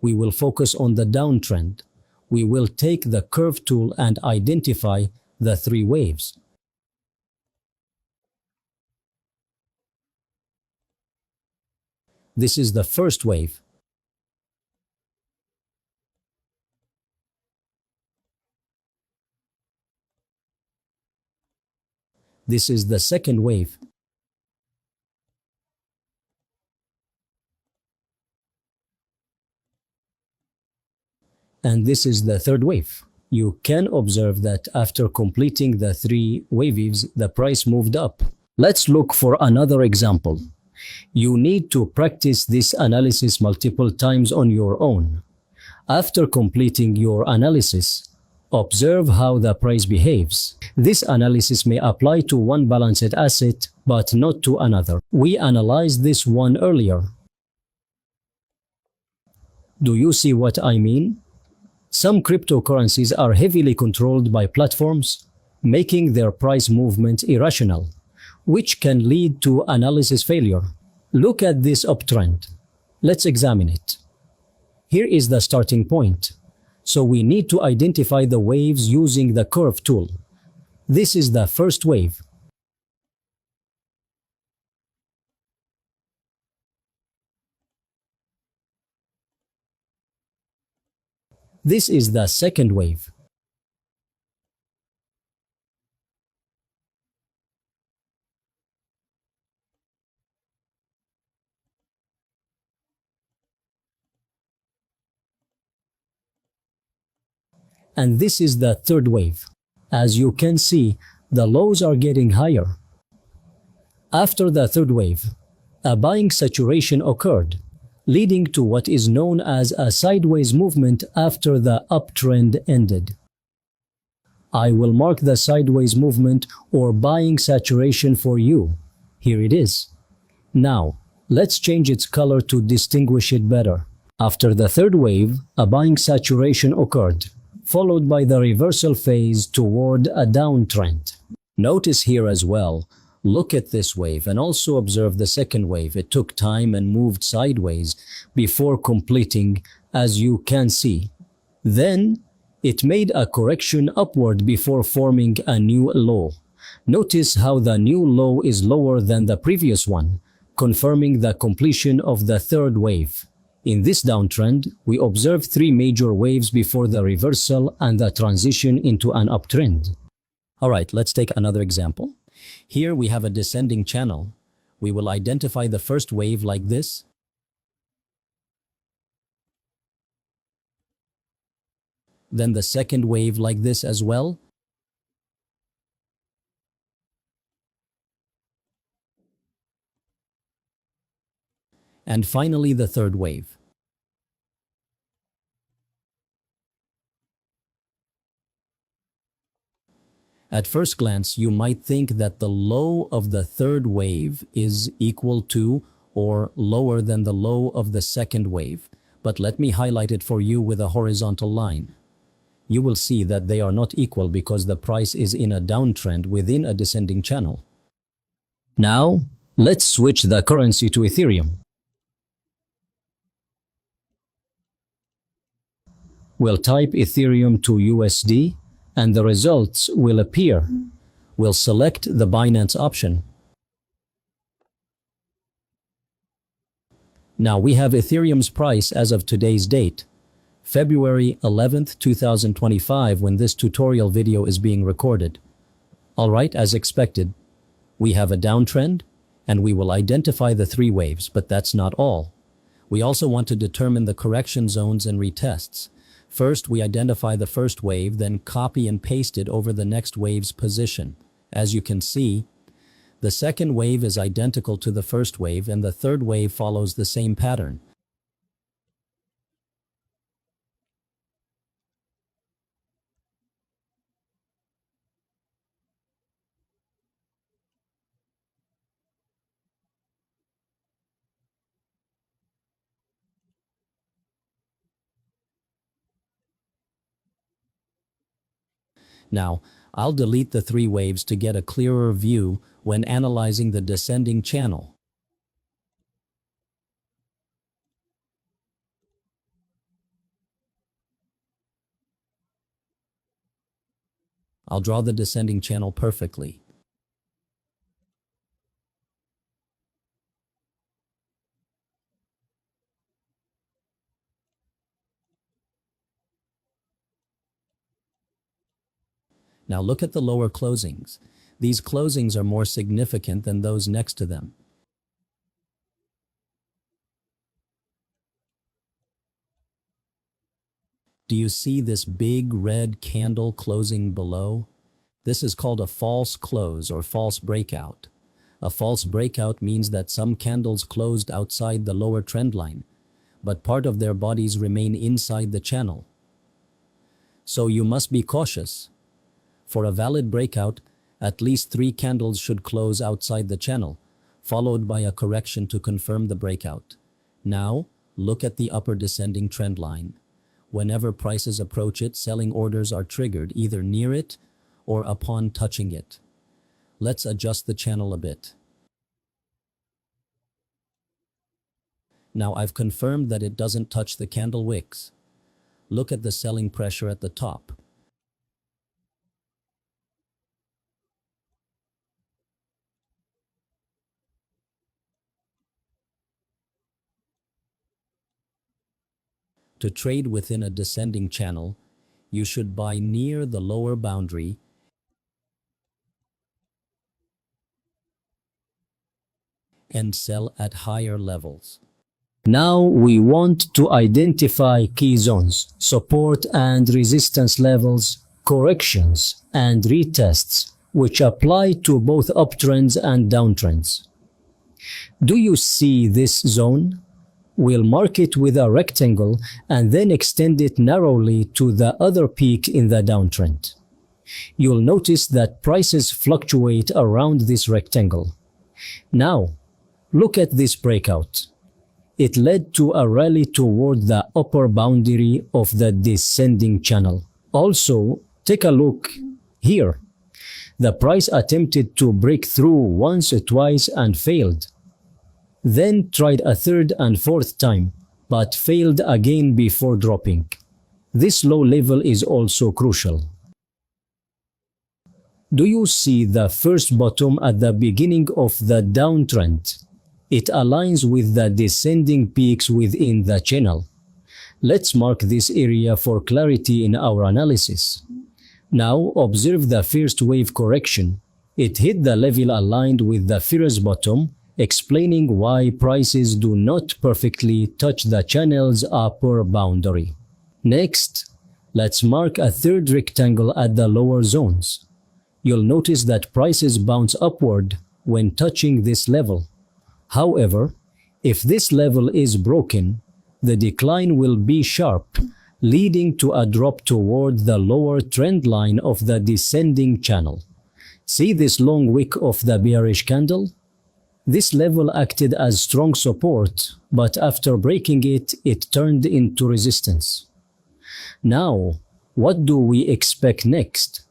we will focus on the downtrend. We will take the curve tool and identify the three waves. This is the first wave. This is the second wave. And this is the third wave. You can observe that after completing the three waves, the price moved up. Let's look for another example. You need to practice this analysis multiple times on your own. After completing your analysis, observe how the price behaves. This analysis may apply to one balanced asset, but not to another. We analyzed this one earlier. Do you see what I mean? Some cryptocurrencies are heavily controlled by platforms, making their price movement irrational, which can lead to analysis failure. Look at this uptrend. Let's examine it. Here is the starting point. So we need to identify the waves using the curve tool. This is the first wave. This is the second wave. And this is the third wave. As you can see, the lows are getting higher. After the third wave, a buying saturation occurred, leading to what is known as a sideways movement after the uptrend ended. I will mark the sideways movement or buying saturation for you. Here it is. Now, let's change its color to distinguish it better. After the third wave, a buying saturation occurred, followed by the reversal phase toward a downtrend. Notice here as well, look at this wave and also observe the second wave. It took time and moved sideways before completing, as you can see. Then, it made a correction upward before forming a new low. Notice how the new low is lower than the previous one, confirming the completion of the third wave. In this downtrend, we observed three major waves before the reversal and the transition into an uptrend. Alright, let's take another example. Here we have a descending channel. We will identify the first wave like this. Then the second wave like this as well. And finally the third wave. At first glance, you might think that the low of the third wave is equal to or lower than the low of the second wave, but let me highlight it for you with a horizontal line. You will see that they are not equal because the price is in a downtrend within a descending channel. Now, let's switch the currency to Ethereum. We'll type Ethereum to USD and the results will appear. We'll select the Binance option. Now we have Ethereum's price as of today's date, February 11th, 2025, when this tutorial video is being recorded. Alright, as expected, we have a downtrend and we will identify the three waves, but that's not all. We also want to determine the correction zones and retests. First, we identify the first wave, then copy and paste it over the next wave's position. As you can see, the second wave is identical to the first wave and the third wave follows the same pattern. Now, I'll delete the three waves to get a clearer view when analyzing the descending channel. I'll draw the descending channel perfectly. Now look at the lower closings. These closings are more significant than those next to them. Do you see this big red candle closing below? This is called a false close or false breakout. A false breakout means that some candles closed outside the lower trend line, but part of their bodies remain inside the channel. So you must be cautious. For a valid breakout, at least 3 candles should close outside the channel, followed by a correction to confirm the breakout. Now, look at the upper descending trend line. Whenever prices approach it, selling orders are triggered either near it or upon touching it. Let's adjust the channel a bit. Now I've confirmed that it doesn't touch the candle wicks. Look at the selling pressure at the top. To trade within a descending channel, you should buy near the lower boundary and sell at higher levels. Now we want to identify key zones, support and resistance levels, corrections and retests, which apply to both uptrends and downtrends. Do you see this zone? We'll mark it with a rectangle and then extend it narrowly to the other peak in the downtrend. You'll notice that prices fluctuate around this rectangle. Now, look at this breakout. It led to a rally toward the upper boundary of the descending channel. Also, take a look here. The price attempted to break through once or twice and failed. Then tried a third and fourth time, but failed again before dropping. This low level is also crucial. Do you see the first bottom at the beginning of the downtrend? It aligns with the descending peaks within the channel. Let's mark this area for clarity in our analysis. Now observe the first wave correction. It hit the level aligned with the first bottom, explaining why prices do not perfectly touch the channel's upper boundary. Next, let's mark a third rectangle at the lower zones. You'll notice that prices bounce upward when touching this level. However, if this level is broken, the decline will be sharp, leading to a drop toward the lower trend line of the descending channel. See this long wick of the bearish candle? This level acted as strong support, but after breaking it, it turned into resistance. Now, what do we expect next?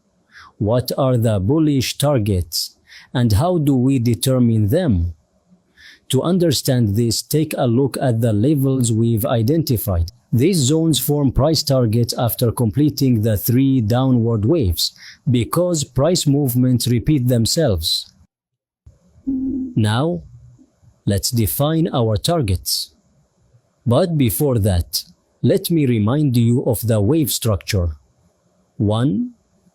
What are the bullish targets, and how do we determine them? To understand this, take a look at the levels we've identified. These zones form price targets after completing the 3 downward waves, because price movements repeat themselves. Now, let's define our targets. But before that, let me remind you of the wave structure. 1,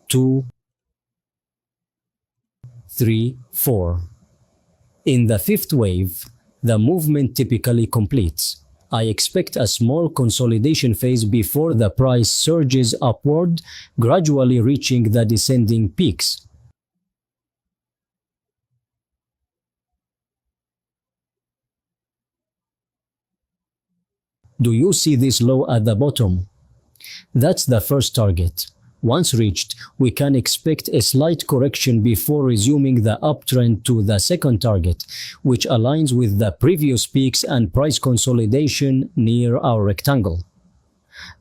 2, 3, 4. In the fifth wave, the movement typically completes. I expect a small consolidation phase before the price surges upward, gradually reaching the descending peaks. Do you see this low at the bottom? That's the first target. Once reached, we can expect a slight correction before resuming the uptrend to the second target, which aligns with the previous peaks and price consolidation near our rectangle.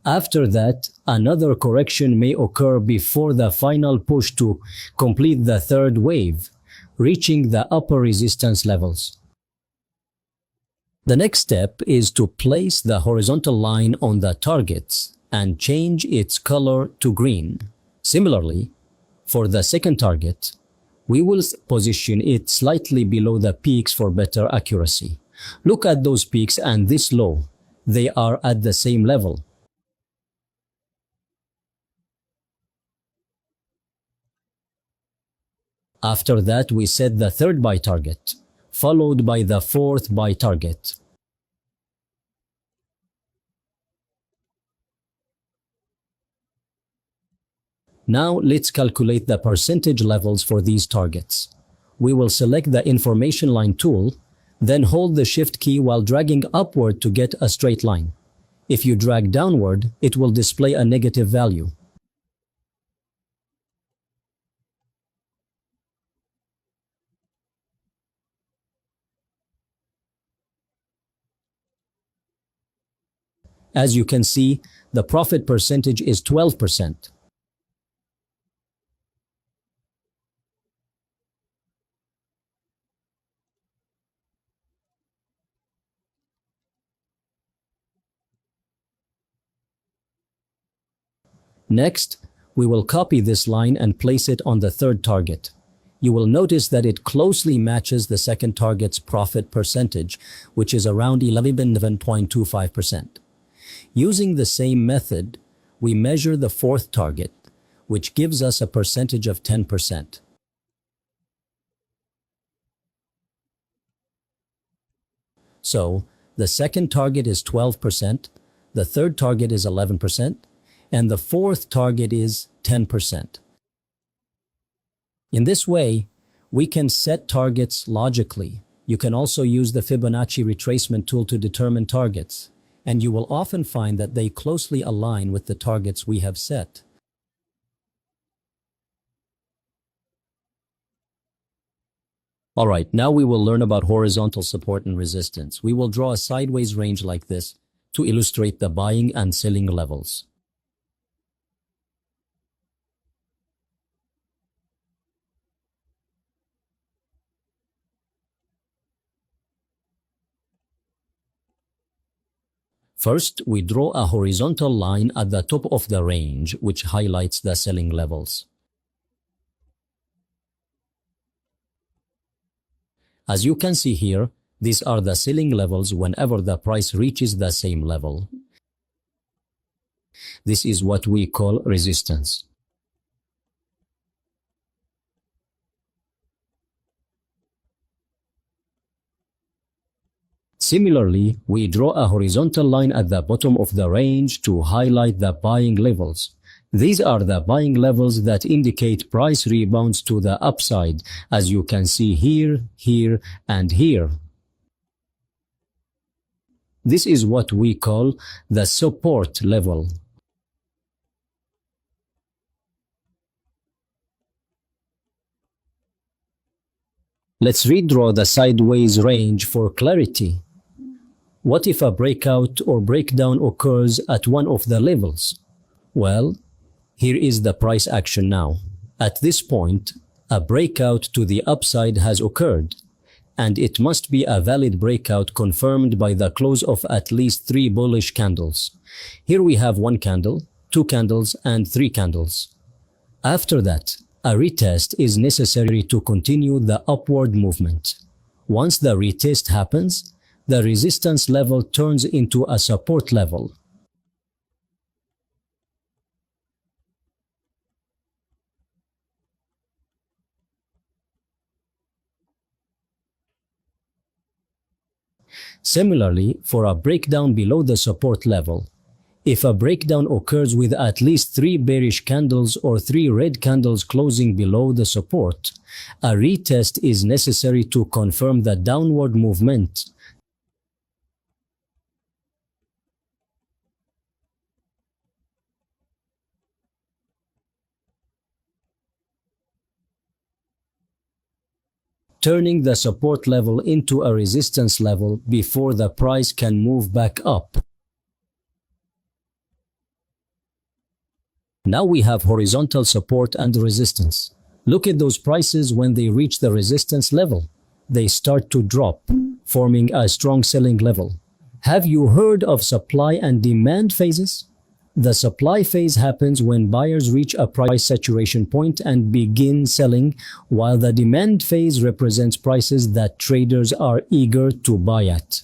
After that, another correction may occur before the final push to complete the third wave, reaching the upper resistance levels. The next step is to place the horizontal line on the targets and change its color to green. Similarly, for the second target, we will position it slightly below the peaks for better accuracy. Look at those peaks and this low. They are at the same level. After that, we set the third buy target, followed by the fourth buy target. Now let's calculate the percentage levels for these targets. We will select the information line tool, then hold the shift key while dragging upward to get a straight line. If you drag downward, it will display a negative value. As you can see, the profit percentage is 12%. Next, we will copy this line and place it on the third target. You will notice that it closely matches the second target's profit percentage, which is around 11.25%. Using the same method, we measure the fourth target, which gives us a percentage of 10%. So, the second target is 12%, the third target is 11%, and the fourth target is 10%. In this way, we can set targets logically. You can also use the Fibonacci retracement tool to determine targets, and you will often find that they closely align with the targets we have set. Alright, now we will learn about horizontal support and resistance. We will draw a sideways range like this to illustrate the buying and selling levels. First, we draw a horizontal line at the top of the range, which highlights the selling levels. As you can see here, these are the selling levels whenever the price reaches the same level. This is what we call resistance. Similarly, we draw a horizontal line at the bottom of the range to highlight the buying levels. These are the buying levels that indicate price rebounds to the upside, as you can see here, here, and here. This is what we call the support level. Let's redraw the sideways range for clarity. What if a breakout or breakdown occurs at one of the levels? Well, here is the price action now. At this point, a breakout to the upside has occurred, and it must be a valid breakout confirmed by the close of at least 3 bullish candles. Here we have 1 candle, 2 candles, and 3 candles. After that, a retest is necessary to continue the upward movement. Once the retest happens, the resistance level turns into a support level. Similarly, for a breakdown below the support level, if a breakdown occurs with at least 3 bearish candles or 3 red candles closing below the support, a retest is necessary to confirm the downward movement. Turning the support level into a resistance level before the price can move back up. Now we have horizontal support and resistance. Look at those prices when they reach the resistance level. They start to drop, forming a strong selling level. Have you heard of supply and demand phases? The supply phase happens when buyers reach a price saturation point and begin selling, while the demand phase represents prices that traders are eager to buy at.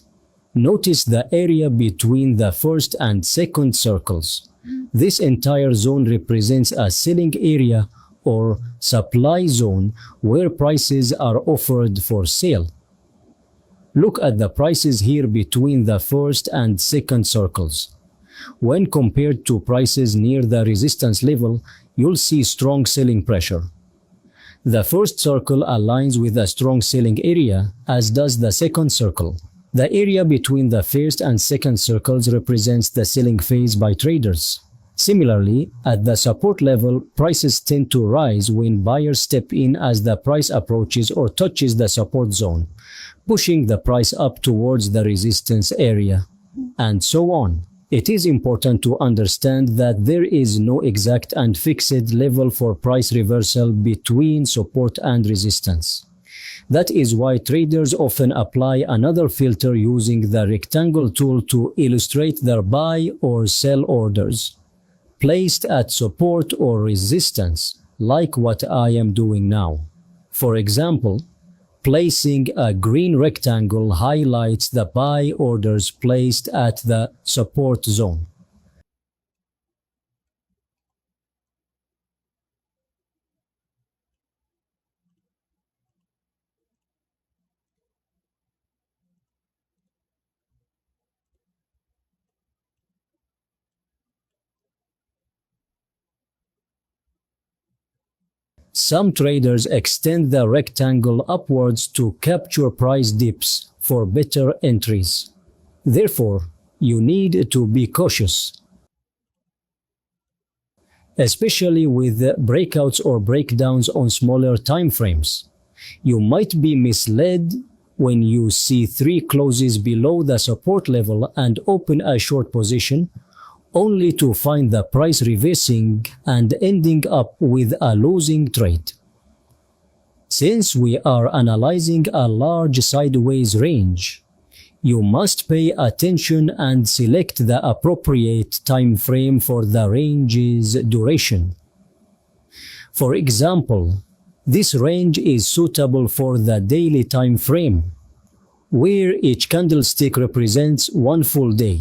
Notice the area between the first and second circles. This entire zone represents a selling area or supply zone where prices are offered for sale. Look at the prices here between the first and second circles. When compared to prices near the resistance level, you'll see strong selling pressure. The first circle aligns with a strong selling area, as does the second circle. The area between the first and second circles represents the selling phase by traders. Similarly, at the support level, prices tend to rise when buyers step in as the price approaches or touches the support zone, pushing the price up towards the resistance area, and so on. It is important to understand that there is no exact and fixed level for price reversal between support and resistance. That is why traders often apply another filter using the rectangle tool to illustrate their buy or sell orders, placed at support or resistance, like what I am doing now. For example, placing a green rectangle highlights the buy orders placed at the support zone. Some traders extend the rectangle upwards to capture price dips for better entries. Therefore, you need to be cautious, especially with breakouts or breakdowns on smaller time frames. You might be misled when you see 3 closes below the support level and open a short position, only to find the price reversing and ending up with a losing trade. Since we are analyzing a large sideways range, you must pay attention and select the appropriate time frame for the range's duration. For example, this range is suitable for the daily time frame, where each candlestick represents one full day.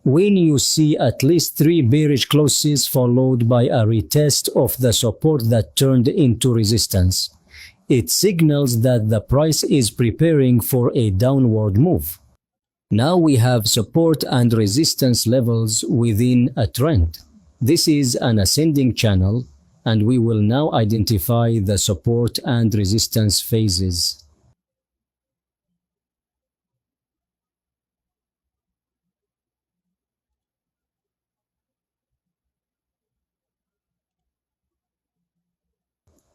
When you see at least 3 bearish closes followed by a retest of the support that turned into resistance, it signals that the price is preparing for a downward move. Now we have support and resistance levels within a trend. This is an ascending channel, and we will now identify the support and resistance phases.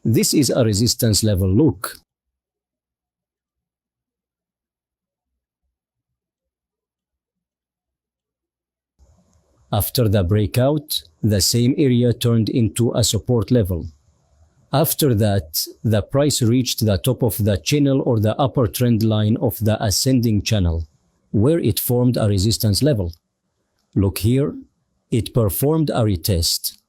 This is a resistance level look. After the breakout, the same area turned into a support level. After that, the price reached the top of the channel or the upper trend line of the ascending channel, where it formed a resistance level. Look here, it performed a retest,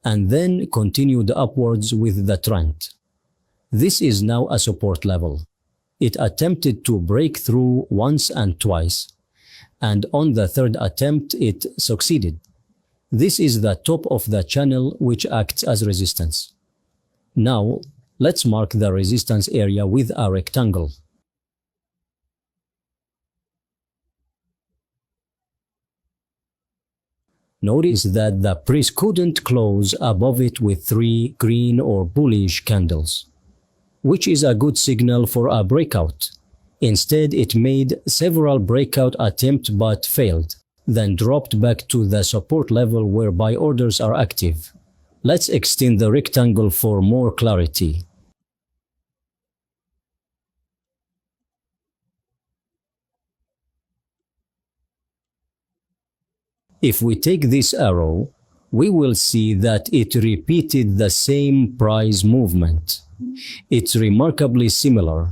and then continued upwards with the trend. This is now a support level. It attempted to break through once and twice, and on the third attempt it succeeded. This is the top of the channel which acts as resistance. Now, let's mark the resistance area with a rectangle. Notice that the price couldn't close above it with 3 green or bullish candles, which is a good signal for a breakout. Instead, it made several breakout attempts but failed, then dropped back to the support level where buy orders are active. Let's extend the rectangle for more clarity. If we take this arrow, we will see that it repeated the same price movement. It's remarkably similar.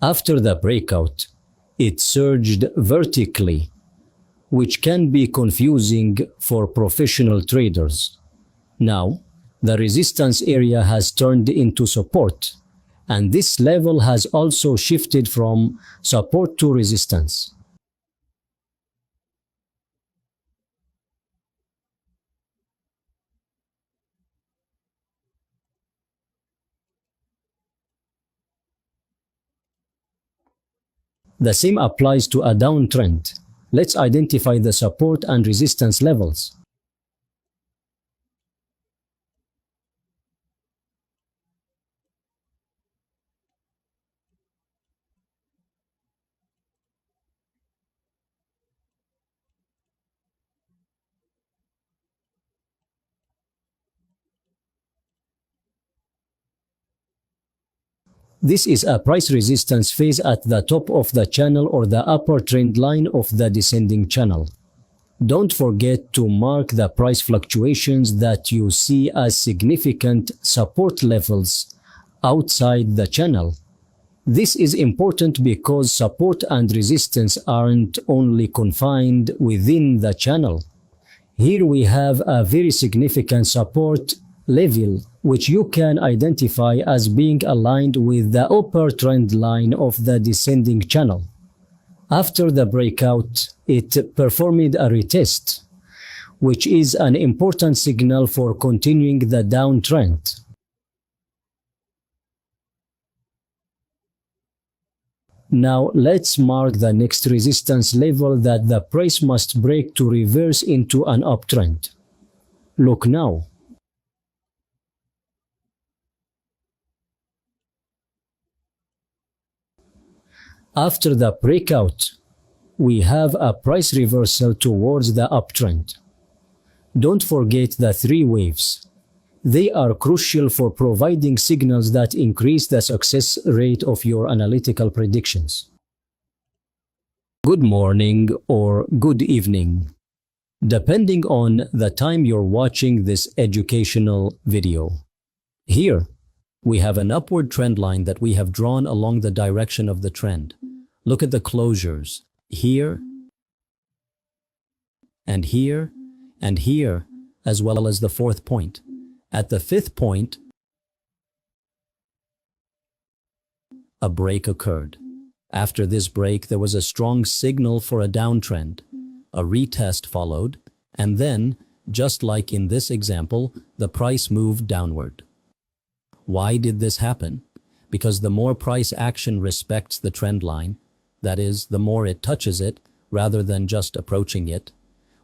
After the breakout, it surged vertically, which can be confusing for professional traders. Now, the resistance area has turned into support, and this level has also shifted from support to resistance. The same applies to a downtrend. Let's identify the support and resistance levels. This is a price resistance phase at the top of the channel or the upper trend line of the descending channel. Don't forget to mark the price fluctuations that you see as significant support levels outside the channel. This is important because support and resistance aren't only confined within the channel. Here we have a very significant support level, which you can identify as being aligned with the upper trend line of the descending channel. After the breakout, it performed a retest, which is an important signal for continuing the downtrend. Now let's mark the next resistance level that the price must break to reverse into an uptrend. Look now. After the breakout, we have a price reversal towards the uptrend. Don't forget the three waves. They are crucial for providing signals that increase the success rate of your analytical predictions. Good morning or good evening, depending on the time you're watching this educational video. Here, we have an upward trend line that we have drawn along the direction of the trend. Look at the closures here, and here, and here, as well as the fourth point. At the fifth point, a break occurred. After this break, there was a strong signal for a downtrend. A retest followed, and then, just like in this example, the price moved downward. Why did this happen? Because the more price action respects the trend line, that is, the more it touches it rather than just approaching it,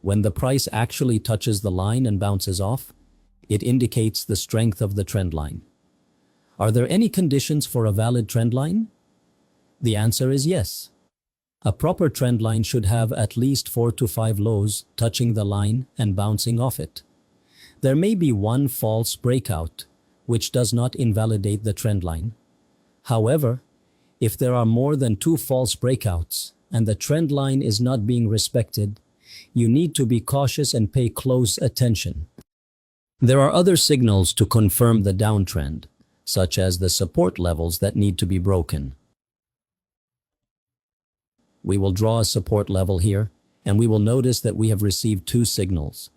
when the price actually touches the line and bounces off, it indicates the strength of the trend line. Are there any conditions for a valid trend line? The answer is yes. A proper trend line should have at least 4 to 5 lows touching the line and bouncing off it. There may be one false breakout, which does not invalidate the trend line. However, if there are more than 2 false breakouts and the trend line is not being respected, you need to be cautious and pay close attention. There are other signals to confirm the downtrend, such as the support levels that need to be broken. We will draw a support level here, and we will notice that we have received 2 signals,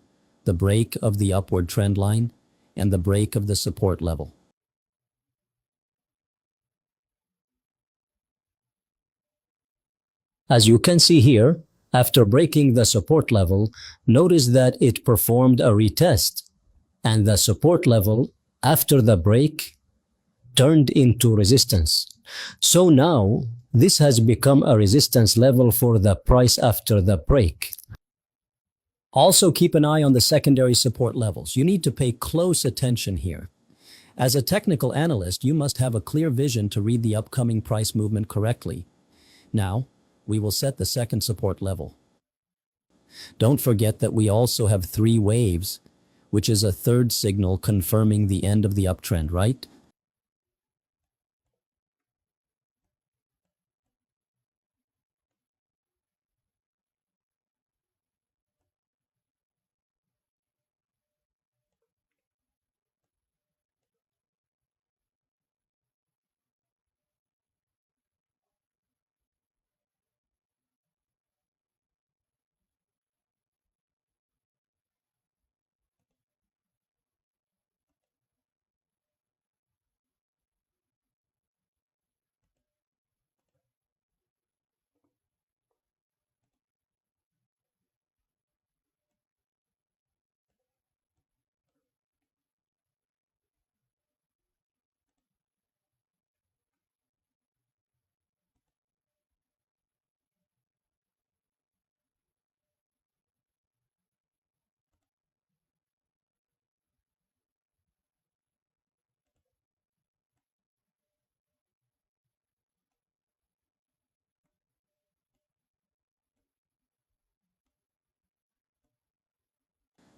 the break of the upward trend line and the break of the support level. As you can see here, after breaking the support level, notice that it performed a retest, and the support level, after the break, turned into resistance. So now, this has become a resistance level for the price after the break. Also keep an eye on the secondary support levels. You need to pay close attention here. As a technical analyst, you must have a clear vision to read the upcoming price movement correctly. Now, we will set the second support level. Don't forget that we also have 3 waves, which is a third signal confirming the end of the uptrend, right?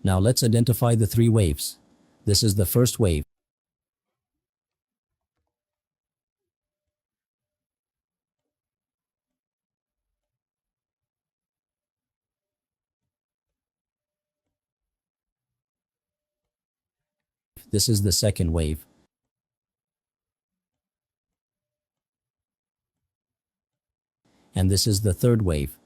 Now let's identify the 3 waves. This is the first wave. This is the second wave. And this is the third wave.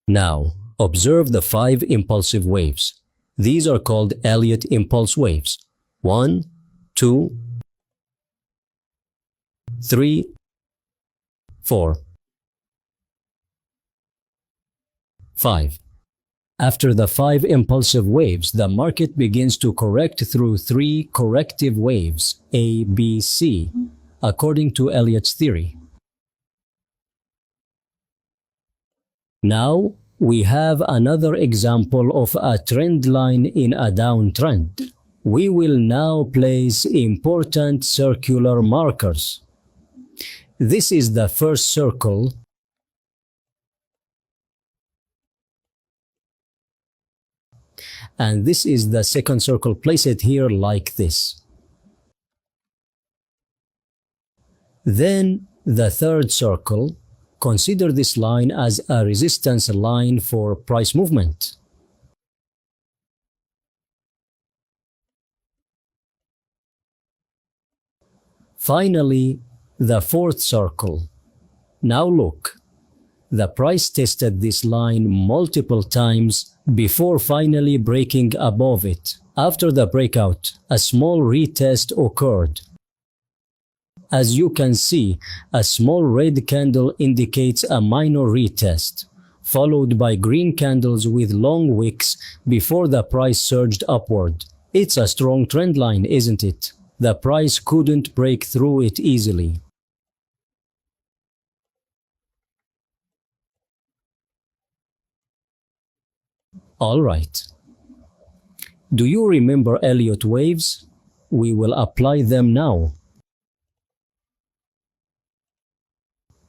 Now, observe the 5 impulsive waves. These are called Elliott impulse waves. 1, 2, 3, 4, 5. After the 5 impulsive waves, the market begins to correct through 3 corrective waves, A, B, C, according to Elliott's theory. Now, we have another example of a trend line in a downtrend. We will now place important circular markers. This is the first circle, and this is the second circle. Place it here like this. Then the third circle. Consider this line as a resistance line for price movement. Finally, the fourth circle. Now look, the price tested this line multiple times before finally breaking above it. After the breakout, a small retest occurred. As you can see, a small red candle indicates a minor retest, followed by green candles with long wicks before the price surged upward. It's a strong trend line, isn't it? The price couldn't break through it easily. All right. Do you remember Elliott waves? We will apply them now.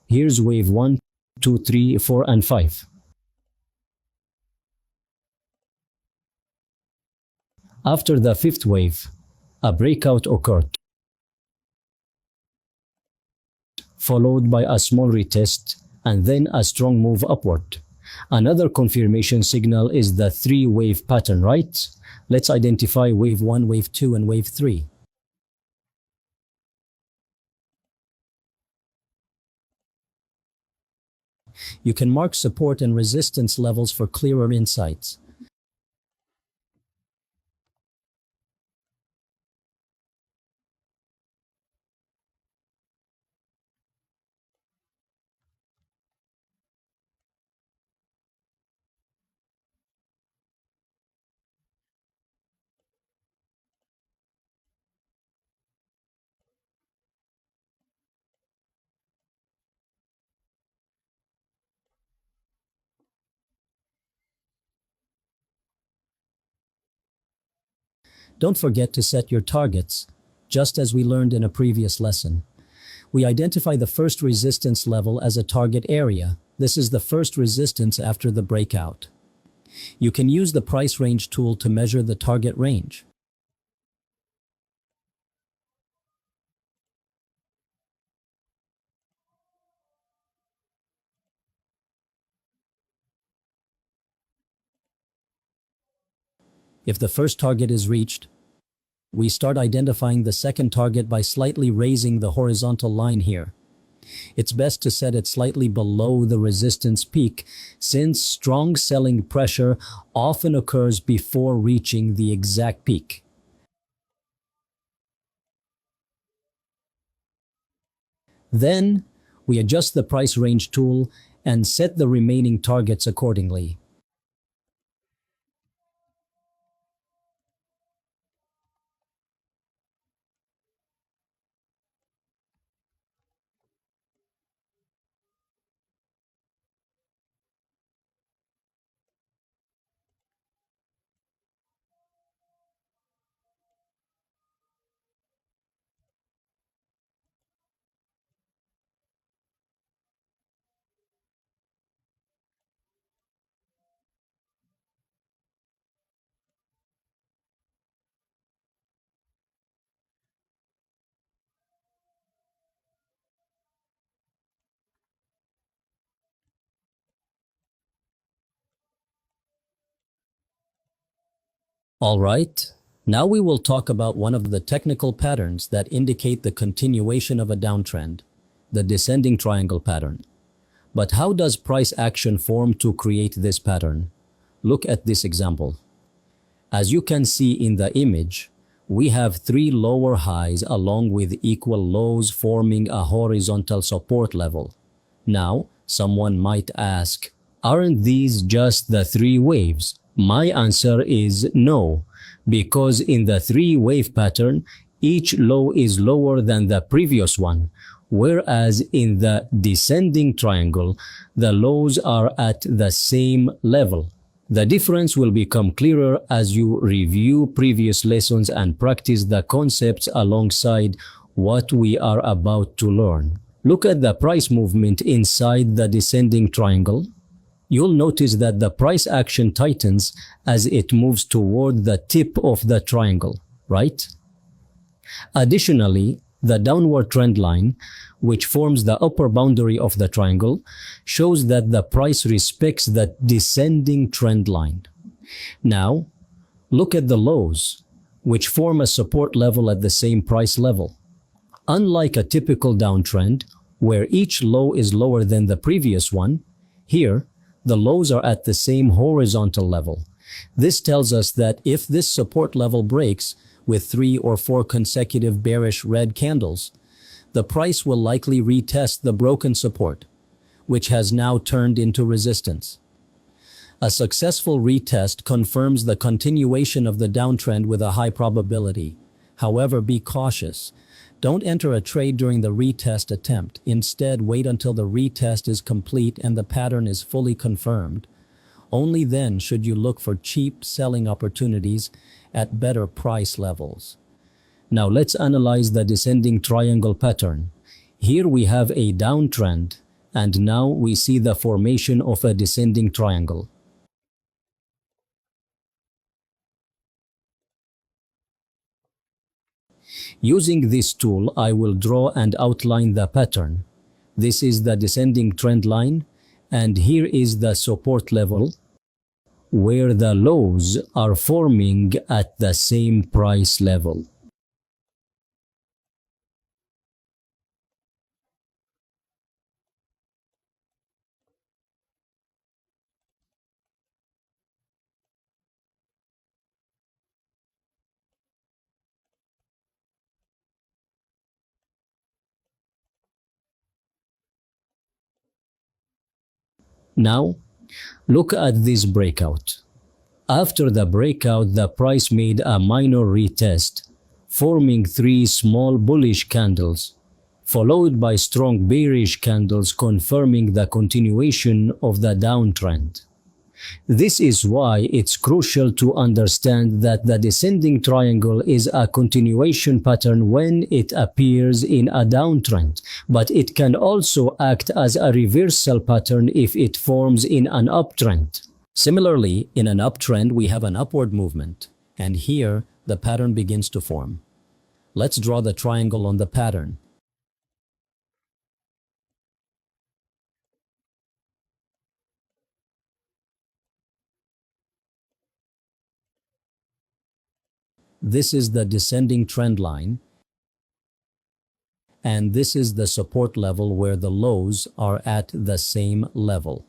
Here's wave 1, 2, 3, 4, and 5. After the fifth wave, a breakout occurred, followed by a small retest and then a strong move upward. Another confirmation signal is the 3-wave pattern, right? Let's identify wave 1, wave 2, and wave 3. You can mark support and resistance levels for clearer insights. Don't forget to set your targets, just as we learned in a previous lesson. We identify the first resistance level as a target area. This is the first resistance after the breakout. You can use the price range tool to measure the target range. If the first target is reached, we start identifying the second target by slightly raising the horizontal line here. It's best to set it slightly below the resistance peak, since strong selling pressure often occurs before reaching the exact peak. Then, we adjust the price range tool and set the remaining targets accordingly. Alright, now we will talk about one of the technical patterns that indicate the continuation of a downtrend, the descending triangle pattern. But how does price action form to create this pattern? Look at this example. As you can see in the image, we have three lower highs along with equal lows forming a horizontal support level. Now, someone might ask, aren't these just the three waves? My answer is no, because in the three-wave pattern, each low is lower than the previous one, whereas in the descending triangle, the lows are at the same level. The difference will become clearer as you review previous lessons and practice the concepts alongside what we are about to learn. Look at the price movement inside the descending triangle. You'll notice that the price action tightens as it moves toward the tip of the triangle, right? Additionally, the downward trend line, which forms the upper boundary of the triangle, shows that the price respects the descending trend line. Now, look at the lows, which form a support level at the same price level. Unlike a typical downtrend, where each low is lower than the previous one, here, the lows are at the same horizontal level. This tells us that if this support level breaks with 3 or 4 consecutive bearish red candles, the price will likely retest the broken support, which has now turned into resistance. A successful retest confirms the continuation of the downtrend with a high probability. However, be cautious. Don't enter a trade during the retest attempt. Instead, wait until the retest is complete and the pattern is fully confirmed. Only then should you look for cheap selling opportunities at better price levels. Now let's analyze the descending triangle pattern. Here we have a downtrend, and now we see the formation of a descending triangle. Using this tool, I will draw and outline the pattern. This is the descending trend line, and here is the support level, where the lows are forming at the same price level. Now, look at this breakout. After the breakout, the price made a minor retest, forming 3 small bullish candles, followed by strong bearish candles confirming the continuation of the downtrend. This is why it's crucial to understand that the descending triangle is a continuation pattern when it appears in a downtrend, but it can also act as a reversal pattern if it forms in an uptrend. Similarly, in an uptrend, we have an upward movement, and here the pattern begins to form. Let's draw the triangle on the pattern. This is the descending trend line, and this is the support level where the lows are at the same level.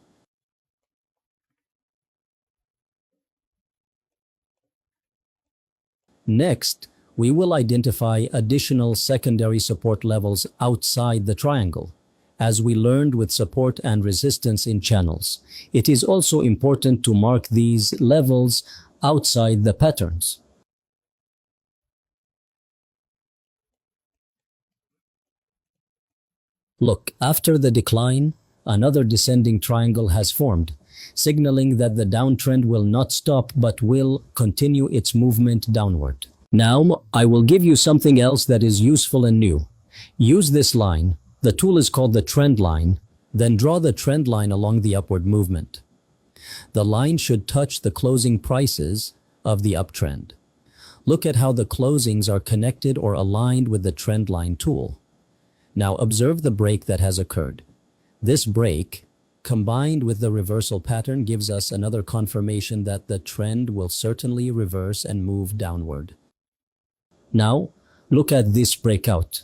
Next, we will identify additional secondary support levels outside the triangle. As we learned with support and resistance in channels, it is also important to mark these levels outside the patterns. Look, after the decline, another descending triangle has formed, signaling that the downtrend will not stop but will continue its movement downward. Now, I will give you something else that is useful and new. Use this line. The tool is called the trend line. Then draw the trend line along the upward movement. The line should touch the closing prices of the uptrend. Look at how the closings are connected or aligned with the trend line tool. Now observe the break that has occurred. This break combined with the reversal pattern, gives us another confirmation that the trend will certainly reverse and move downward. Now, look at this breakout.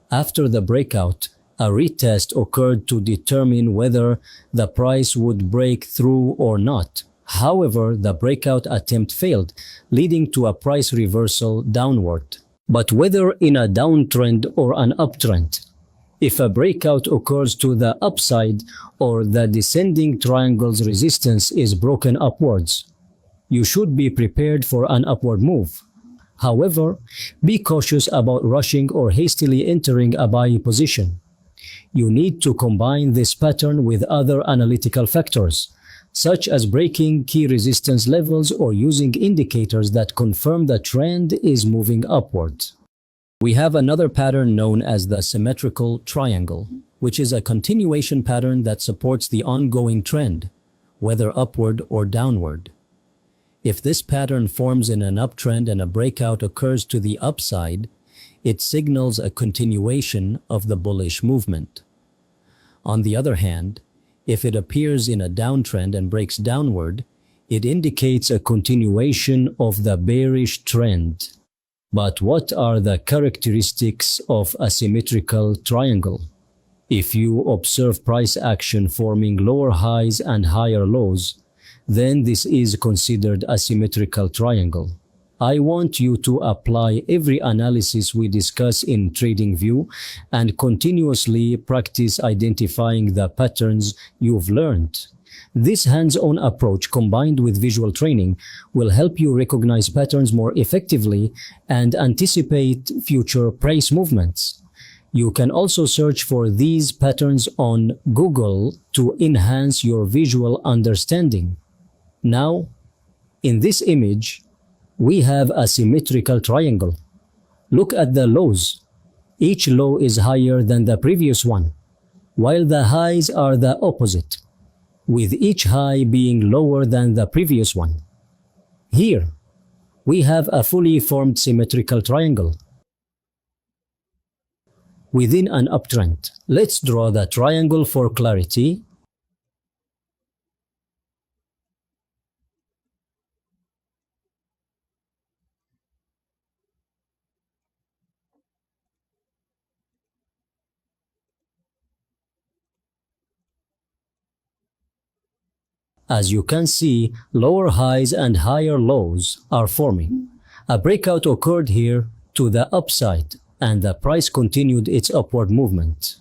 After the breakout, a retest occurred to determine whether the price would break through or not. However, the breakout attempt failed, leading to a price reversal downward. But whether in a downtrend or an uptrend, if a breakout occurs to the upside or the descending triangle's resistance is broken upwards, you should be prepared for an upward move. However, be cautious about rushing or hastily entering a buy position. You need to combine this pattern with other analytical factors, such as breaking key resistance levels or using indicators that confirm the trend is moving upward. We have another pattern known as the symmetrical triangle, which is a continuation pattern that supports the ongoing trend, whether upward or downward. If this pattern forms in an uptrend and a breakout occurs to the upside, it signals a continuation of the bullish movement. On the other hand, if it appears in a downtrend and breaks downward, it indicates a continuation of the bearish trend. But what are the characteristics of a symmetrical triangle? If you observe price action forming lower highs and higher lows, then this is considered a symmetrical triangle. I want you to apply every analysis we discuss in TradingView and continuously practice identifying the patterns you've learned. This hands-on approach combined with visual training will help you recognize patterns more effectively and anticipate future price movements. You can also search for these patterns on Google to enhance your visual understanding. Now, in this image, we have a symmetrical triangle. Look at the lows. Each low is higher than the previous one, while the highs are the opposite, with each high being lower than the previous one. Here, we have a fully formed symmetrical triangle. Within an uptrend, let's draw the triangle for clarity. As you can see, lower highs and higher lows are forming. A breakout occurred here to the upside, and the price continued its upward movement.